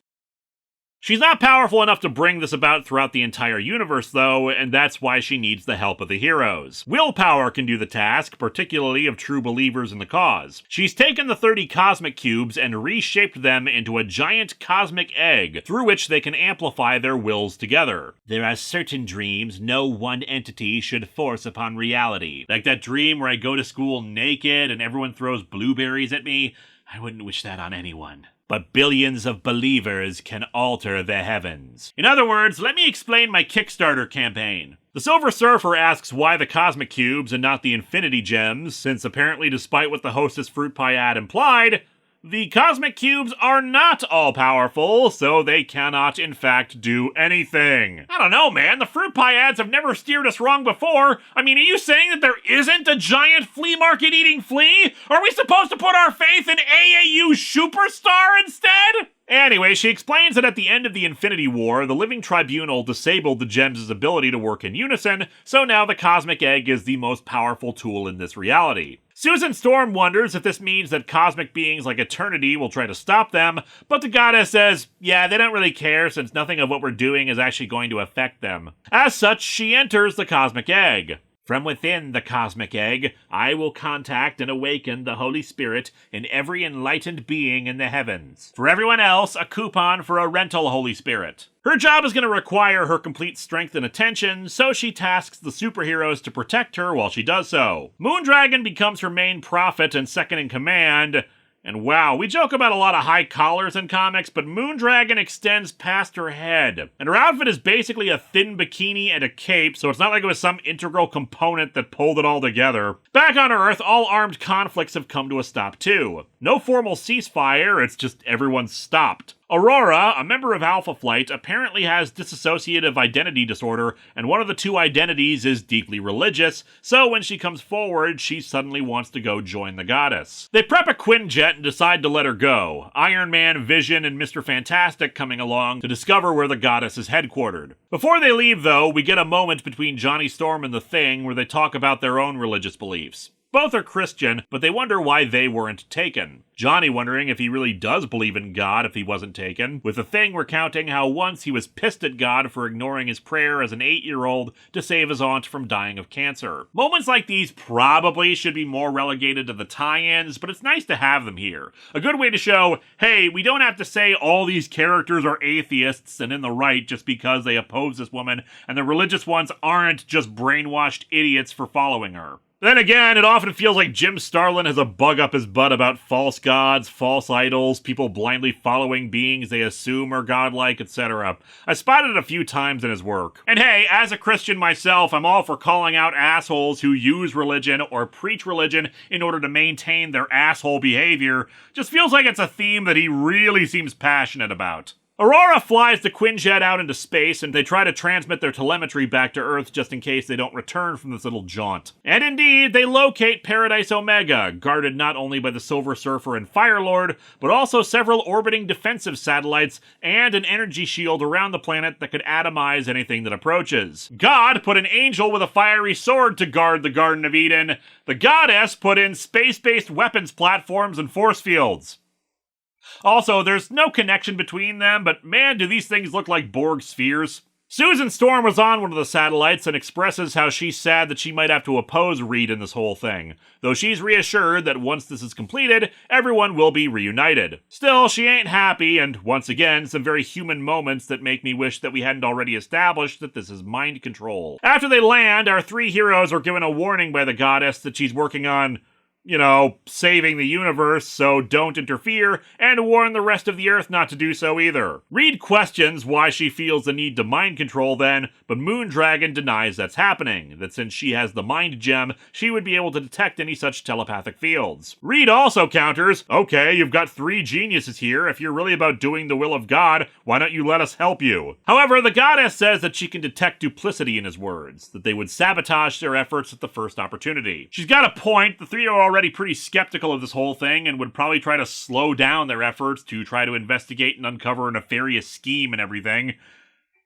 She's not powerful enough to bring this about throughout the entire universe, though, and that's why she needs the help of the heroes. Willpower can do the task, particularly of true believers in the cause. She's taken the 30 cosmic cubes and reshaped them into a giant cosmic egg, through which they can amplify their wills together. There are certain dreams no one entity should force upon reality. Like that dream where I go to school naked and everyone throws blueberries at me. I wouldn't wish that on anyone. But billions of believers can alter the heavens. In other words, let me explain my Kickstarter campaign. The Silver Surfer asks why the Cosmic Cubes and not the Infinity Gems, since apparently despite what the Hostess Fruit Pie ad implied, the Cosmic Cubes are not all-powerful, so they cannot, in fact, do anything. I don't know, man. The Fruit Pie ads have never steered us wrong before. I mean, are you saying that there isn't a giant flea market-eating flea? Are we supposed to put our faith in AAU Superstar instead? Anyway, she explains that at the end of the Infinity War, the Living Tribunal disabled the gems' ability to work in unison, so now the Cosmic Egg is the most powerful tool in this reality. Susan Storm wonders if this means that cosmic beings like Eternity will try to stop them, but the goddess says, yeah, they don't really care since nothing of what we're doing is actually going to affect them. As such, she enters the Cosmic Egg. From within the Cosmic Egg, I will contact and awaken the Holy Spirit in every enlightened being in the heavens. For everyone else, a coupon for a rental Holy Spirit. Her job is going to require her complete strength and attention, so she tasks the superheroes to protect her while she does so. Moondragon becomes her main prophet and second in command. And wow, we joke about a lot of high collars in comics, but Moondragon extends past her head. And her outfit is basically a thin bikini and a cape, so it's not like it was some integral component that pulled it all together. Back on Earth, all armed conflicts have come to a stop too. No formal ceasefire, it's just everyone's stopped. Aurora, a member of Alpha Flight, apparently has dissociative identity disorder, and one of the two identities is deeply religious, so when she comes forward, she suddenly wants to go join the goddess. They prep a Quinjet and decide to let her go, Iron Man, Vision, and Mr. Fantastic coming along to discover where the goddess is headquartered. Before they leave, though, we get a moment between Johnny Storm and the Thing where they talk about their own religious beliefs. Both are Christian, but they wonder why they weren't taken. Johnny wondering if he really does believe in God if he wasn't taken, with the Thing recounting how once he was pissed at God for ignoring his prayer as an 8-year-old to save his aunt from dying of cancer. Moments like these probably should be more relegated to the tie-ins, but it's nice to have them here. A good way to show, hey, we don't have to say all these characters are atheists and in the right just because they oppose this woman, and the religious ones aren't just brainwashed idiots for following her. Then again, it often feels like Jim Starlin has a bug up his butt about false gods, false idols, people blindly following beings they assume are godlike, etc. I spotted it a few times in his work. And hey, as a Christian myself, I'm all for calling out assholes who use religion or preach religion in order to maintain their asshole behavior. Just feels like it's a theme that he really seems passionate about. Aurora flies the Quinjet out into space, and they try to transmit their telemetry back to Earth just in case they don't return from this little jaunt. And indeed, they locate Paradise Omega, guarded not only by the Silver Surfer and Firelord, but also several orbiting defensive satellites and an energy shield around the planet that could atomize anything that approaches. God put an angel with a fiery sword to guard the Garden of Eden. The goddess put in space-based weapons platforms and force fields. Also, there's no connection between them, but man, do these things look like Borg spheres. Susan Storm was on one of the satellites and expresses how she's sad that she might have to oppose Reed in this whole thing, though she's reassured that once this is completed, everyone will be reunited. Still, she ain't happy, and once again, some very human moments that make me wish that we hadn't already established that this is mind control. After they land, our three heroes are given a warning by the goddess that she's working on saving the universe, so don't interfere, and warn the rest of the Earth not to do so either. Reed questions why she feels the need to mind control then, but Moondragon denies that's happening, that since she has the mind gem, she would be able to detect any such telepathic fields. Reed also counters, okay, you've got three geniuses here, if you're really about doing the will of God, why don't you let us help you? However, the goddess says that she can detect duplicity in his words, that they would sabotage their efforts at the first opportunity. She's got a point, the three are already pretty skeptical of this whole thing and would probably try to slow down their efforts to try to investigate and uncover a nefarious scheme and everything.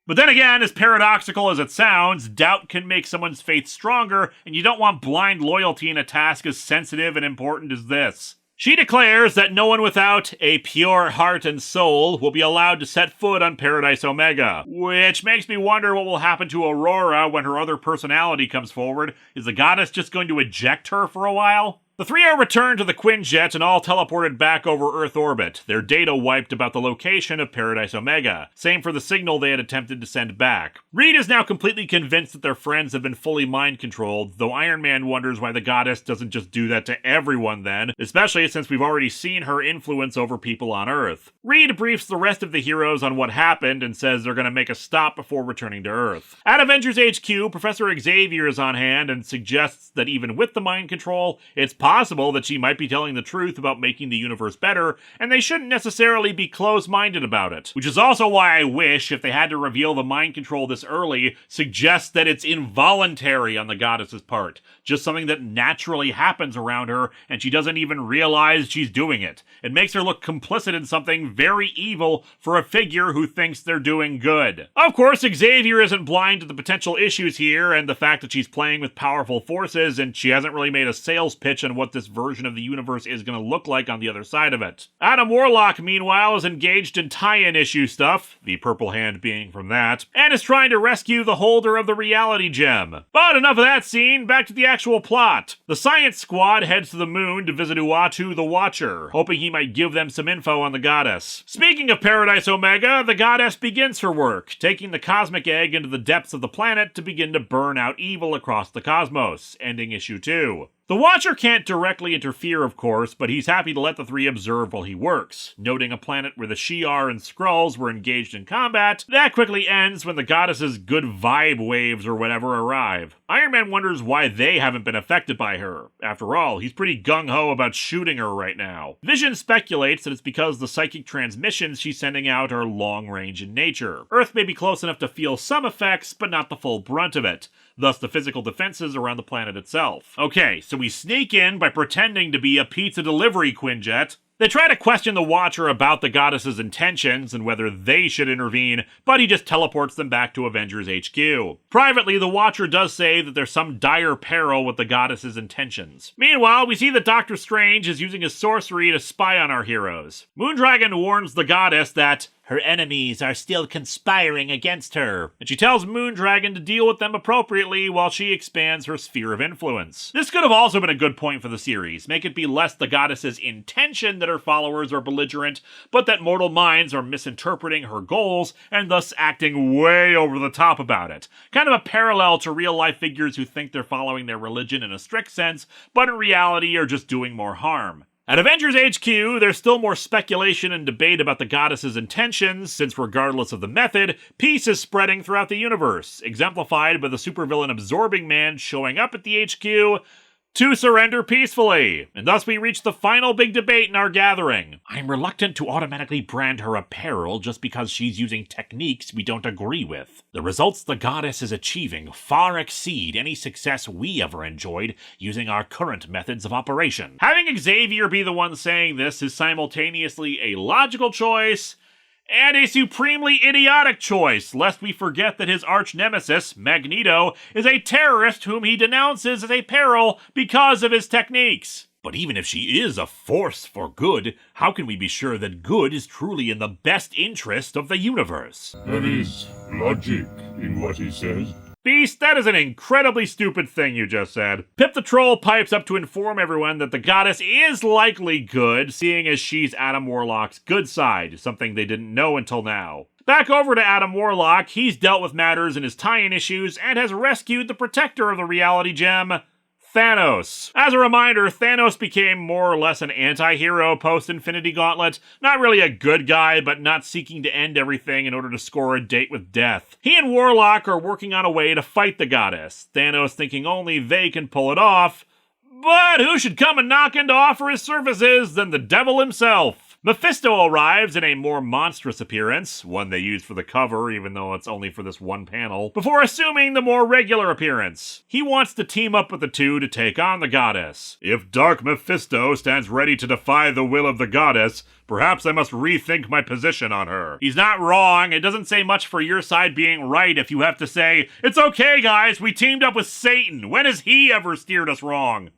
But then again, as paradoxical as it sounds, doubt can make someone's faith stronger, and you don't want blind loyalty in a task as sensitive and important as this. She declares that no one without a pure heart and soul will be allowed to set foot on Paradise Omega, which makes me wonder what will happen to Aurora when her other personality comes forward. Is the goddess just going to eject her for a while? The three are returned to the Quinjet and all teleported back over Earth orbit, their data wiped about the location of Paradise Omega. Same for the signal they had attempted to send back. Reed is now completely convinced that their friends have been fully mind-controlled, though Iron Man wonders why the goddess doesn't just do that to everyone then, especially since we've already seen her influence over people on Earth. Reed briefs the rest of the heroes on what happened and says they're going to make a stop before returning to Earth. At Avengers HQ, Professor Xavier is on hand and suggests that even with the mind control, it's possible that she might be telling the truth about making the universe better, and they shouldn't necessarily be close-minded about it. Which is also why I wish, if they had to reveal the mind control this early, suggest that it's involuntary on the goddess's part. Just something that naturally happens around her, and she doesn't even realize she's doing it. It makes her look complicit in something very evil for a figure who thinks they're doing good. Of course, Xavier isn't blind to the potential issues here, and the fact that she's playing with powerful forces, and she hasn't really made a sales pitch on what this version of the universe is going to look like on the other side of it. Adam Warlock, meanwhile, is engaged in tie-in issue stuff, the purple hand being from that, and is trying to rescue the holder of the reality gem. But enough of that scene, back to the actual plot. The science squad heads to the moon to visit Uatu the Watcher, hoping he might give them some info on the goddess. Speaking of Paradise Omega, the goddess begins her work, taking the cosmic egg into the depths of the planet to begin to burn out evil across the cosmos, ending issue 2. The Watcher can't directly interfere, of course, but he's happy to let the three observe while he works, noting a planet where the Shi'ar and Skrulls were engaged in combat. That quickly ends when the goddess's good vibe waves or whatever arrive. Iron Man wonders why they haven't been affected by her. After all, he's pretty gung-ho about shooting her right now. Vision speculates that it's because the psychic transmissions she's sending out are long-range in nature. Earth may be close enough to feel some effects, but not the full brunt of it. Thus the physical defenses around the planet itself. Okay, so we sneak in by pretending to be a pizza delivery Quinjet. They try to question the Watcher about the goddess's intentions and whether they should intervene, but he just teleports them back to Avengers HQ. Privately, the Watcher does say that there's some dire peril with the goddess's intentions. Meanwhile, we see that Doctor Strange is using his sorcery to spy on our heroes. Moondragon warns the goddess that her enemies are still conspiring against her, and she tells Moondragon to deal with them appropriately while she expands her sphere of influence. This could have also been a good point for the series, make it be less the goddess's intention that her followers are belligerent, but that mortal minds are misinterpreting her goals and thus acting way over the top about it. Kind of a parallel to real-life figures who think they're following their religion in a strict sense, but in reality are just doing more harm. At Avengers HQ, there's still more speculation and debate about the goddess's intentions, since regardless of the method, peace is spreading throughout the universe, exemplified by the supervillain Absorbing Man showing up at the HQ to surrender peacefully. And thus we reach the final big debate in our gathering. I'm reluctant to automatically brand her a peril just because she's using techniques we don't agree with. The results the goddess is achieving far exceed any success we ever enjoyed using our current methods of operation. Having Xavier be the one saying this is simultaneously a logical choice and a supremely idiotic choice, lest we forget that his arch-nemesis, Magneto, is a terrorist whom he denounces as a peril because of his techniques. But even if she is a force for good, how can we be sure that good is truly in the best interest of the universe? There is logic in what he says. Beast, that is an incredibly stupid thing you just said. Pip the Troll pipes up to inform everyone that the goddess is likely good, seeing as she's Adam Warlock's good side, something they didn't know until now. Back over to Adam Warlock, he's dealt with matters in his tie-in issues and has rescued the protector of the reality gem, Thanos. As a reminder, Thanos became more or less an anti-hero post-Infinity Gauntlet. Not really a good guy, but not seeking to end everything in order to score a date with death. He and Warlock are working on a way to fight the goddess, Thanos thinking only they can pull it off. But who should come and knock in to offer his services than the devil himself? Mephisto arrives in a more monstrous appearance, one they use for the cover even though it's only for this one panel, before assuming the more regular appearance. He wants to team up with the two to take on the goddess. If Dark Mephisto stands ready to defy the will of the goddess, perhaps I must rethink my position on her. He's not wrong. It doesn't say much for your side being right if you have to say, it's okay guys, we teamed up with Satan. When has he ever steered us wrong?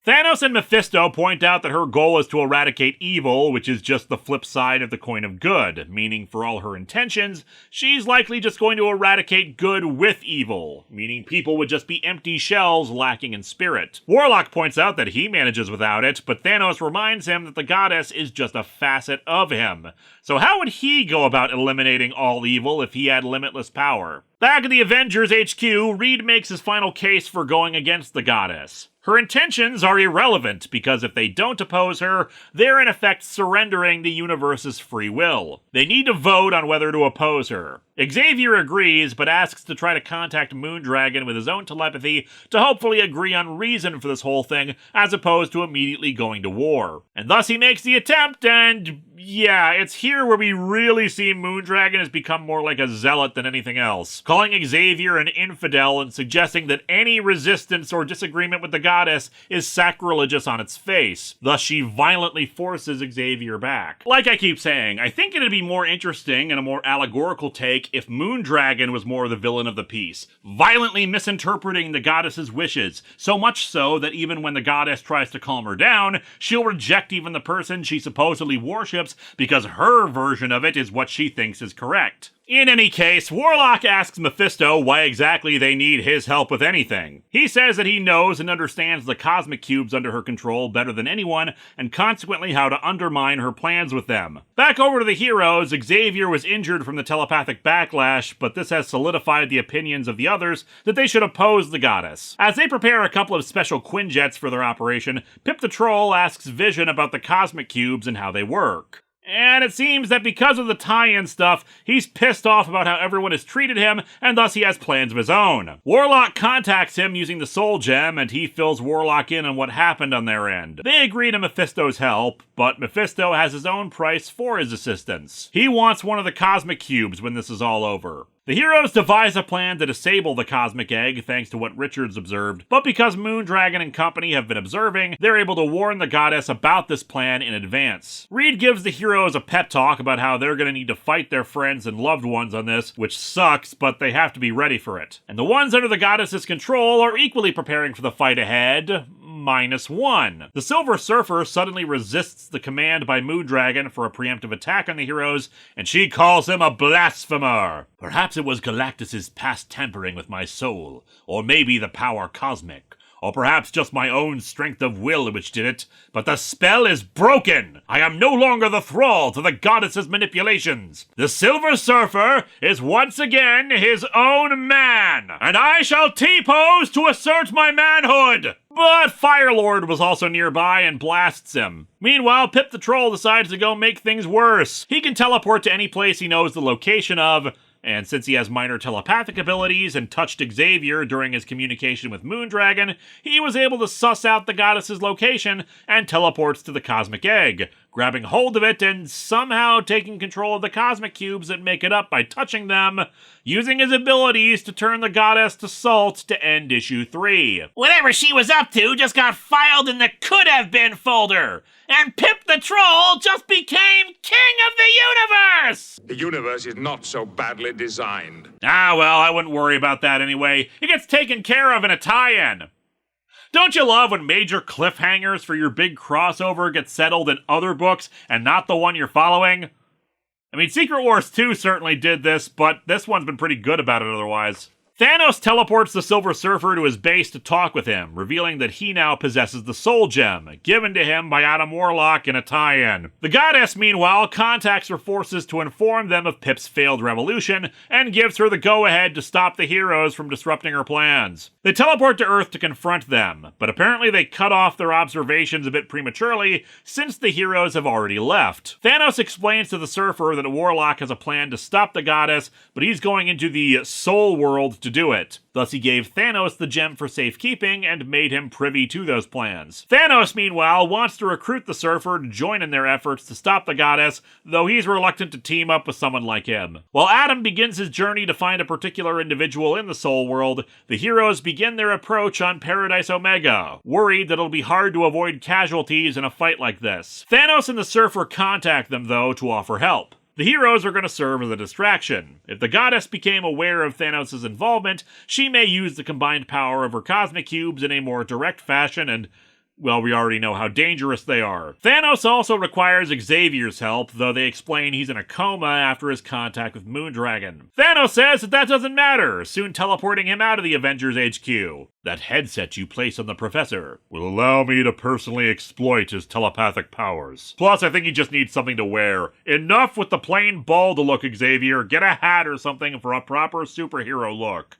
Thanos and Mephisto point out that her goal is to eradicate evil, which is just the flip side of the coin of good, meaning for all her intentions, she's likely just going to eradicate good with evil, meaning people would just be empty shells lacking in spirit. Warlock points out that he manages without it, but Thanos reminds him that the goddess is just a facet of him. So how would he go about eliminating all evil if he had limitless power? Back at the Avengers HQ, Reed makes his final case for going against the goddess. Her intentions are irrelevant because if they don't oppose her, they're in effect surrendering the universe's free will. They need to vote on whether to oppose her. Xavier agrees, but asks to try to contact Moondragon with his own telepathy to hopefully agree on reason for this whole thing, as opposed to immediately going to war. And thus he makes the attempt, and yeah, it's here where we really see Moondragon has become more like a zealot than anything else, calling Xavier an infidel and suggesting that any resistance or disagreement with the goddess is sacrilegious on its face. Thus she violently forces Xavier back. Like I keep saying, I think it'd be more interesting and a more allegorical take if Moondragon was more the villain of the piece, violently misinterpreting the goddess's wishes, so much so that even when the goddess tries to calm her down, she'll reject even the person she supposedly worships because her version of it is what she thinks is correct. In any case, Warlock asks Mephisto why exactly they need his help with anything. He says that he knows and understands the cosmic cubes under her control better than anyone, and consequently how to undermine her plans with them. Back over to the heroes, Xavier was injured from the telepathic backlash, but this has solidified the opinions of the others that they should oppose the goddess. As they prepare a couple of special Quinjets for their operation, Pip the Troll asks Vision about the cosmic cubes and how they work. And it seems that because of the tie-in stuff, he's pissed off about how everyone has treated him, and thus he has plans of his own. Warlock contacts him using the Soul Gem, and he fills Warlock in on what happened on their end. They agree to Mephisto's help, but Mephisto has his own price for his assistance. He wants one of the cosmic cubes when this is all over. The heroes devise a plan to disable the cosmic egg thanks to what Richards observed, but because Moondragon and company have been observing, they're able to warn the goddess about this plan in advance. Reed gives the heroes a pep talk about how they're going to need to fight their friends and loved ones on this, which sucks, but they have to be ready for it. And the ones under the goddess's control are equally preparing for the fight ahead, -1. The Silver Surfer suddenly resists the command by Moondragon for a preemptive attack on the heroes, and she calls him a blasphemer. Perhaps it was Galactus's past tampering with my soul, or maybe the power cosmic, or perhaps just my own strength of will which did it, but the spell is broken! I am no longer the thrall to the goddess's manipulations. The Silver Surfer is once again his own man, and I shall T-pose to assert my manhood! But Firelord was also nearby and blasts him. Meanwhile, Pip the Troll decides to go make things worse. He can teleport to any place he knows the location of, and since he has minor telepathic abilities and touched Xavier during his communication with Moondragon, he was able to suss out the goddess's location and teleports to the cosmic egg, grabbing hold of it and somehow taking control of the cosmic cubes that make it up by touching them, using his abilities to turn the goddess to salt to end issue 3. Whatever she was up to just got filed in the could-have-been folder, and Pip the Troll just became king of the universe! The universe is not so badly designed. Ah, well, I wouldn't worry about that anyway. It gets taken care of in a tie-in. Don't you love when major cliffhangers for your big crossover get settled in other books and not the one you're following? I mean, Secret Wars 2 certainly did this, but this one's been pretty good about it otherwise. Thanos teleports the Silver Surfer to his base to talk with him, revealing that he now possesses the Soul Gem, given to him by Adam Warlock in a tie-in. The goddess, meanwhile, contacts her forces to inform them of Pip's failed revolution, and gives her the go-ahead to stop the heroes from disrupting her plans. They teleport to Earth to confront them, but apparently they cut off their observations a bit prematurely, since the heroes have already left. Thanos explains to the Surfer that Warlock has a plan to stop the goddess, but he's going into the Soul World to do it. Thus he gave Thanos the gem for safekeeping and made him privy to those plans. Thanos, meanwhile, wants to recruit the Surfer to join in their efforts to stop the goddess, though he's reluctant to team up with someone like him. While Adam begins his journey to find a particular individual in the Soul World, the heroes begin their approach on Paradise Omega, worried that it'll be hard to avoid casualties in a fight like this. Thanos and the Surfer contact them, though, to offer help. The heroes are going to serve as a distraction. If the goddess became aware of Thanos' involvement, she may use the combined power of her cosmic cubes in a more direct fashion and, well, we already know how dangerous they are. Thanos also requires Xavier's help, though they explain he's in a coma after his contact with Moondragon. Thanos says that doesn't matter, soon teleporting him out of the Avengers HQ. That headset you place on the Professor will allow me to personally exploit his telepathic powers. Plus, I think he just needs something to wear. Enough with the plain bald look, Xavier. Get a hat or something for a proper superhero look.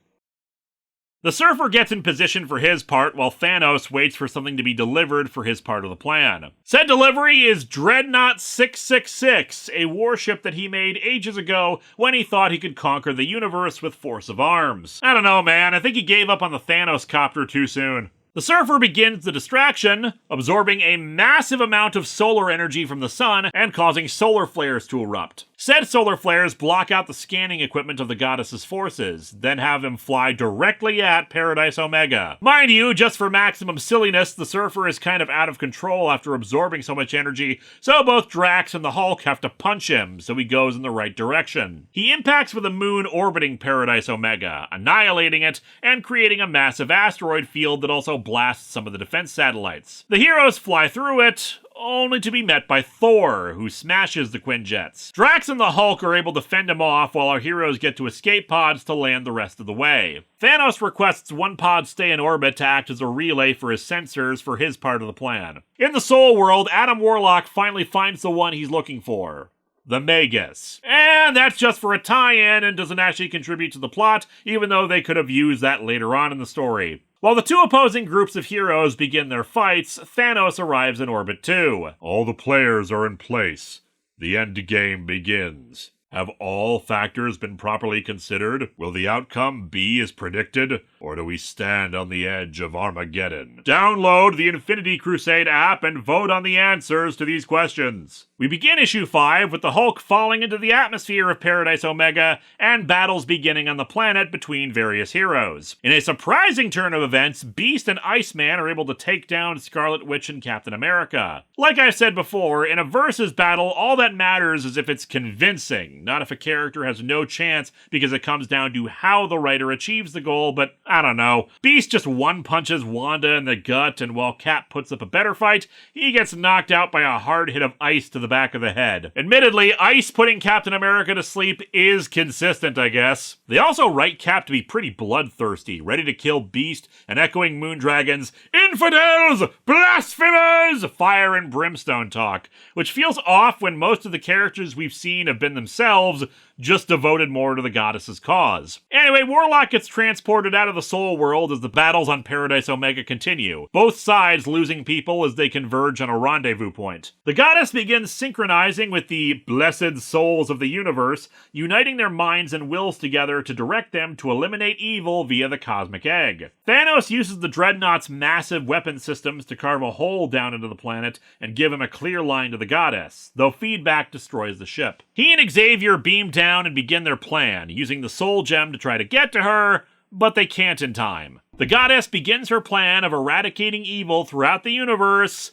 The Surfer gets in position for his part while Thanos waits for something to be delivered for his part of the plan. Said delivery is Dreadnought 666, a warship that he made ages ago when he thought he could conquer the universe with force of arms. I don't know, man. I think he gave up on the Thanos copter too soon. The Surfer begins the distraction, absorbing a massive amount of solar energy from the sun and causing solar flares to erupt. Said solar flares block out the scanning equipment of the goddess's forces, then have him fly directly at Paradise Omega. Mind you, just for maximum silliness, the Surfer is kind of out of control after absorbing so much energy, so both Drax and the Hulk have to punch him, so he goes in the right direction. He impacts with a moon orbiting Paradise Omega, annihilating it, and creating a massive asteroid field that also blasts some of the defense satellites. The heroes fly through it, only to be met by Thor, who smashes the Quinjets. Drax and the Hulk are able to fend him off while our heroes get to escape pods to land the rest of the way. Thanos requests one pod stay in orbit to act as a relay for his sensors for his part of the plan. In the Soul World, Adam Warlock finally finds the one he's looking for. The Magus. And that's just for a tie-in and doesn't actually contribute to the plot, even though they could have used that later on in the story. While the two opposing groups of heroes begin their fights, Thanos arrives in orbit too. All the players are in place. The end game begins. Have all factors been properly considered? Will the outcome be as predicted? Or do we stand on the edge of Armageddon? Download the Infinity Crusade app and vote on the answers to these questions. We begin issue 5 with the Hulk falling into the atmosphere of Paradise Omega and battles beginning on the planet between various heroes. In a surprising turn of events, Beast and Iceman are able to take down Scarlet Witch and Captain America. Like I said before, in a versus battle, all that matters is if it's convincing, not if a character has no chance because it comes down to how the writer achieves the goal, but I don't know. Beast just one-punches Wanda in the gut, and while Cap puts up a better fight, he gets knocked out by a hard hit of ice to the back of the head. Admittedly, ice putting Captain America to sleep is consistent, I guess. They also write Cap to be pretty bloodthirsty, ready to kill Beast and echoing Moondragon's "Infidels! Blasphemers!" fire and brimstone talk, which feels off when most of the characters we've seen have been themselves just devoted more to the goddess's cause. Anyway, Warlock gets transported out of the Soul World as the battles on Paradise Omega continue, both sides losing people as they converge on a rendezvous point. The goddess begins synchronizing with the blessed souls of the universe, uniting their minds and wills together to direct them to eliminate evil via the cosmic egg. Thanos uses the Dreadnought's massive weapon systems to carve a hole down into the planet and give him a clear line to the goddess, though feedback destroys the ship. He and Xavier beam down and begin their plan, using the Soul Gem to try to get to her, but they can't in time. The goddess begins her plan of eradicating evil throughout the universe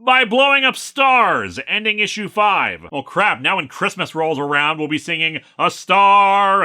by blowing up stars, ending issue 5. Well crap, now when Christmas rolls around, we'll be singing a star,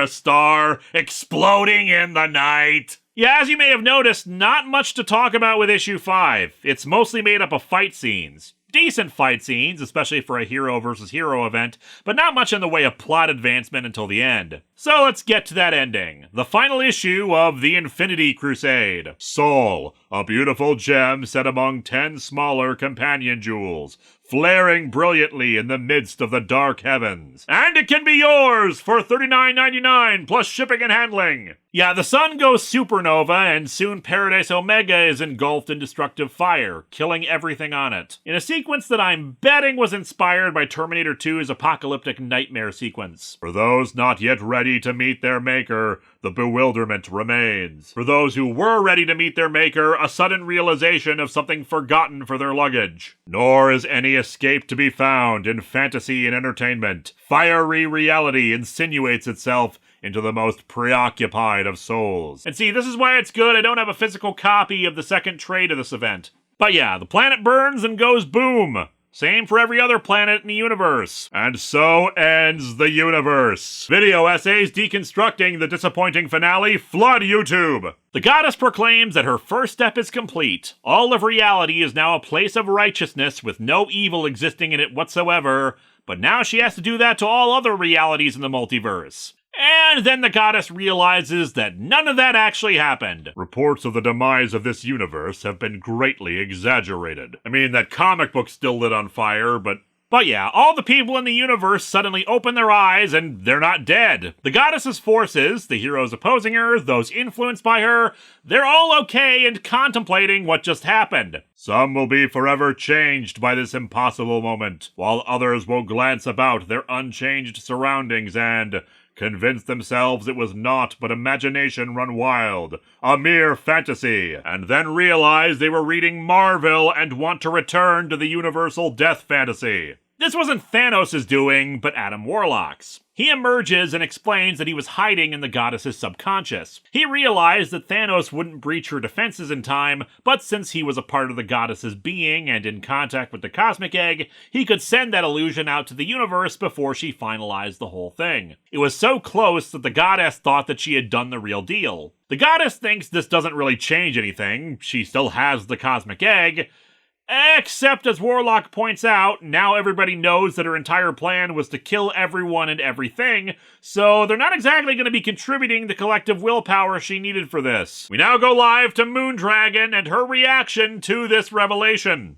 exploding in the night. Yeah, as you may have noticed, not much to talk about with issue 5. It's mostly made up of fight scenes. Decent fight scenes, especially for a hero versus hero event, but not much in the way of plot advancement until the end. So let's get to that ending. The final issue of the Infinity Crusade. Soul, a beautiful gem set among 10 smaller companion jewels, flaring brilliantly in the midst of the dark heavens. And it can be yours for $39.99 plus shipping and handling. Yeah, the sun goes supernova, and soon Paradise Omega is engulfed in destructive fire, killing everything on it. In a sequence that I'm betting was inspired by Terminator 2's apocalyptic nightmare sequence. For those not yet ready to meet their maker, the bewilderment remains. For those who were ready to meet their maker, a sudden realization of something forgotten for their luggage. Nor is any escape to be found in fantasy and entertainment. Fiery reality insinuates itself into the most preoccupied of souls. And see, this is why it's good I don't have a physical copy of the second trade of this event. But yeah, the planet burns and goes boom. Same for every other planet in the universe. And so ends the universe. Video essays deconstructing the disappointing finale flood YouTube. The goddess proclaims that her first step is complete. All of reality is now a place of righteousness with no evil existing in it whatsoever, but now she has to do that to all other realities in the multiverse. And then the goddess realizes that none of that actually happened. Reports of the demise of this universe have been greatly exaggerated. I mean, that comic book still lit on fire, but yeah, all the people in the universe suddenly open their eyes and they're not dead. The goddess's forces, the heroes opposing her, those influenced by her, they're all okay and contemplating what just happened. Some will be forever changed by this impossible moment, while others will glance about their unchanged surroundings and convince themselves it was naught but imagination run wild, a mere fantasy, and then realize they were reading Marvel and want to return to the universal death fantasy. This wasn't Thanos' doing, but Adam Warlock's. He emerges and explains that he was hiding in the goddess's subconscious. He realized that Thanos wouldn't breach her defenses in time, but since he was a part of the goddess's being and in contact with the cosmic egg, he could send that illusion out to the universe before she finalized the whole thing. It was so close that the goddess thought that she had done the real deal. The goddess thinks this doesn't really change anything, she still has the cosmic egg, Except, as Warlock points out, now everybody knows that her entire plan was to kill everyone and everything, so they're not exactly going to be contributing the collective willpower she needed for this. We now go live to Moondragon and her reaction to this revelation.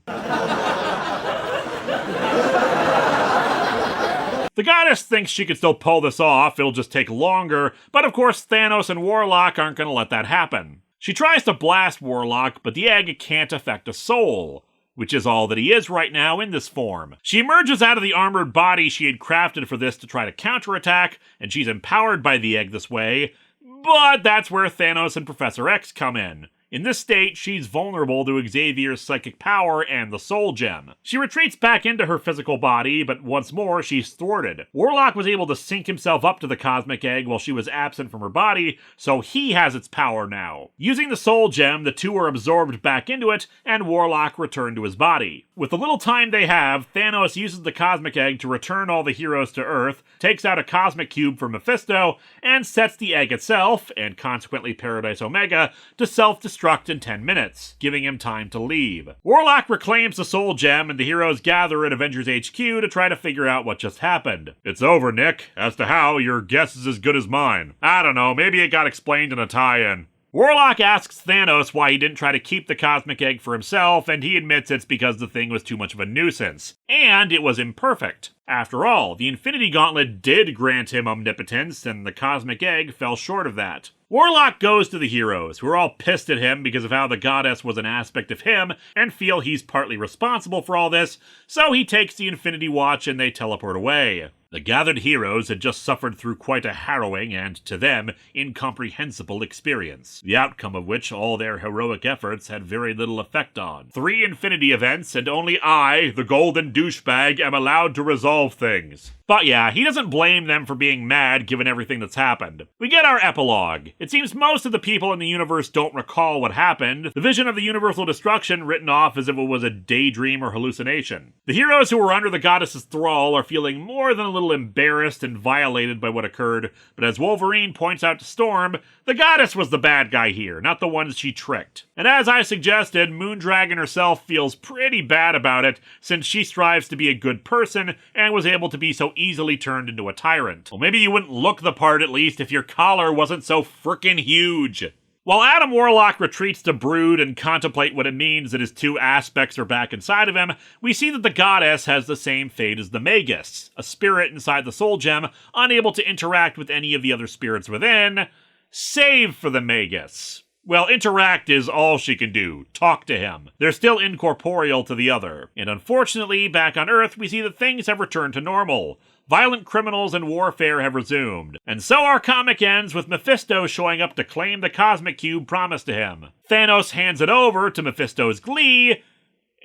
The goddess thinks she could still pull this off, it'll just take longer, but of course Thanos and Warlock aren't going to let that happen. She tries to blast Warlock, but the egg can't affect a soul, which is all that he is right now in this form. She emerges out of the armored body she had crafted for this to try to counterattack, and she's empowered by the egg this way, but that's where Thanos and Professor X come in. In this state, she's vulnerable to Xavier's psychic power and the Soul Gem. She retreats back into her physical body, but once more, she's thwarted. Warlock was able to sync himself up to the Cosmic Egg while she was absent from her body, so he has its power now. Using the Soul Gem, the two are absorbed back into it, and Warlock returned to his body. With the little time they have, Thanos uses the Cosmic Egg to return all the heroes to Earth, takes out a Cosmic Cube from Mephisto, and sets the egg itself, and consequently Paradise Omega, to self-destruct in 10 minutes, giving him time to leave. Warlock reclaims the Soul Gem, and the heroes gather at Avengers HQ to try to figure out what just happened. It's over, Nick. As to how, your guess is as good as mine. I don't know, maybe it got explained in a tie-in. Warlock asks Thanos why he didn't try to keep the Cosmic Egg for himself, and he admits it's because the thing was too much of a nuisance. And it was imperfect. After all, the Infinity Gauntlet did grant him omnipotence, and the Cosmic Egg fell short of that. Warlock goes to the heroes, who are all pissed at him because of how the goddess was an aspect of him, and feel he's partly responsible for all this, so he takes the Infinity Watch and they teleport away. The gathered heroes had just suffered through quite a harrowing and, to them, incomprehensible experience, the outcome of which all their heroic efforts had very little effect on. 3 Infinity events, and only I, the golden douchebag, am allowed to resolve things. But yeah, he doesn't blame them for being mad given everything that's happened. We get our epilogue. It seems most of the people in the universe don't recall what happened, the vision of the universal destruction written off as if it was a daydream or hallucination. The heroes who were under the goddess's thrall are feeling more than a little embarrassed and violated by what occurred, but as Wolverine points out to Storm, the goddess was the bad guy here, not the ones she tricked. And as I suggested, Moondragon herself feels pretty bad about it, since she strives to be a good person and was able to be so easily turned into a tyrant. Well, maybe you wouldn't look the part at least if your collar wasn't so frickin' huge. While Adam Warlock retreats to brood and contemplate what it means that his 2 aspects are back inside of him, we see that the goddess has the same fate as the Magus, a spirit inside the Soul Gem, unable to interact with any of the other spirits within, save for the Magus. Well, interact is all she can do. Talk to him. They're still incorporeal to the other. And unfortunately, back on Earth, we see that things have returned to normal. Violent criminals and warfare have resumed. And so our comic ends with Mephisto showing up to claim the Cosmic Cube promised to him. Thanos hands it over to Mephisto's glee,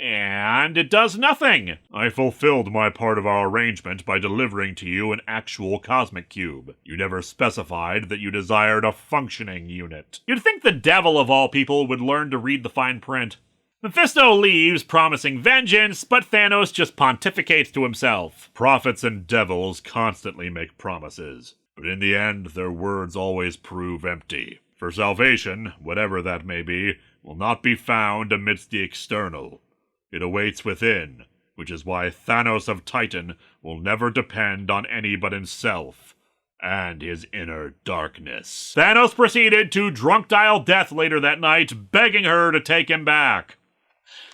and it does nothing. I fulfilled my part of our arrangement by delivering to you an actual Cosmic Cube. You never specified that you desired a functioning unit. You'd think the devil of all people would learn to read the fine print. Mephisto leaves, promising vengeance, but Thanos just pontificates to himself. Prophets and devils constantly make promises, but in the end, their words always prove empty. For salvation, whatever that may be, will not be found amidst the external. It awaits within, which is why Thanos of Titan will never depend on any but himself and his inner darkness. Thanos proceeded to drunk-dial death later that night, begging her to take him back.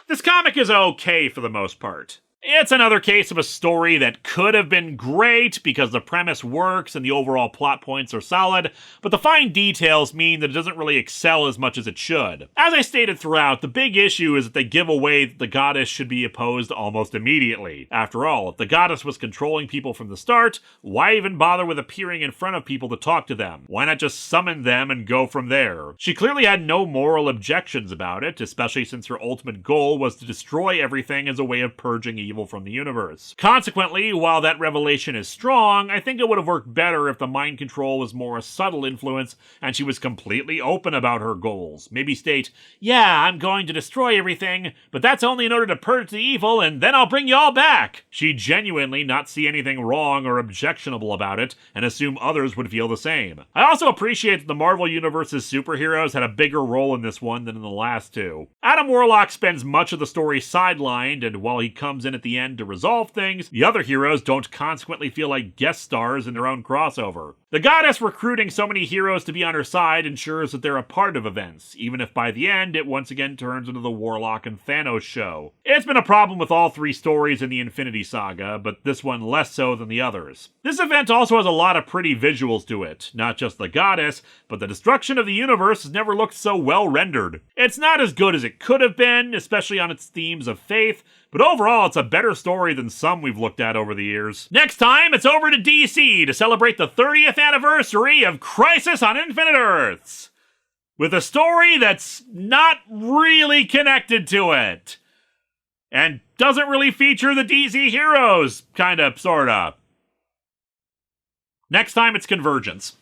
This comic is okay for the most part. It's another case of a story that could have been great because the premise works and the overall plot points are solid, but the fine details mean that it doesn't really excel as much as it should. As I stated throughout, the big issue is that they give away that the goddess should be opposed almost immediately. After all, if the goddess was controlling people from the start, why even bother with appearing in front of people to talk to them? Why not just summon them and go from there? She clearly had no moral objections about it, especially since her ultimate goal was to destroy everything as a way of purging evil from the universe. Consequently, while that revelation is strong, I think it would have worked better if the mind control was more a subtle influence and she was completely open about her goals. Maybe state, yeah, I'm going to destroy everything, but that's only in order to purge the evil, and then I'll bring you all back. She'd genuinely not see anything wrong or objectionable about it, and assume others would feel the same. I also appreciate that the Marvel Universe's superheroes had a bigger role in this one than in the last two. Adam Warlock spends much of the story sidelined, and while he comes in at the end to resolve things, the other heroes don't consequently feel like guest stars in their own crossover. The goddess recruiting so many heroes to be on her side ensures that they're a part of events, even if by the end it once again turns into the Warlock and Thanos show. It's been a problem with all three stories in the Infinity Saga, but this one less so than the others. This event also has a lot of pretty visuals to it, not just the goddess, but the destruction of the universe has never looked so well rendered. It's not as good as it could have been, especially on its themes of faith, but overall, it's a better story than some we've looked at over the years. Next time, it's over to DC to celebrate the 30th anniversary of Crisis on Infinite Earths, with a story that's not really connected to it, and doesn't really feature the DC heroes, kinda, sorta. Next time, it's Convergence.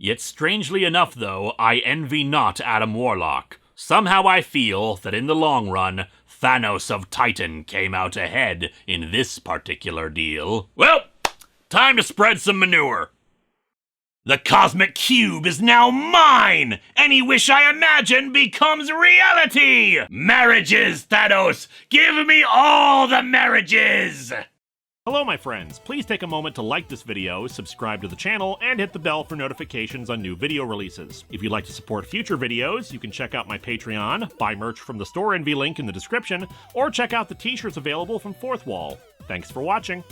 Yet strangely enough, though, I envy not Adam Warlock. Somehow I feel that in the long run, Thanos of Titan came out ahead in this particular deal. Well, time to spread some manure. The cosmic cube is now mine! Any wish I imagine becomes reality! Marriages, Thanos! Give me all the marriages! Hello my friends, please take a moment to like this video, subscribe to the channel, and hit the bell for notifications on new video releases. If you'd like to support future videos, you can check out my Patreon, buy merch from the store envy link in the description, or check out the t-shirts available from Fourth Wall. Thanks for watching!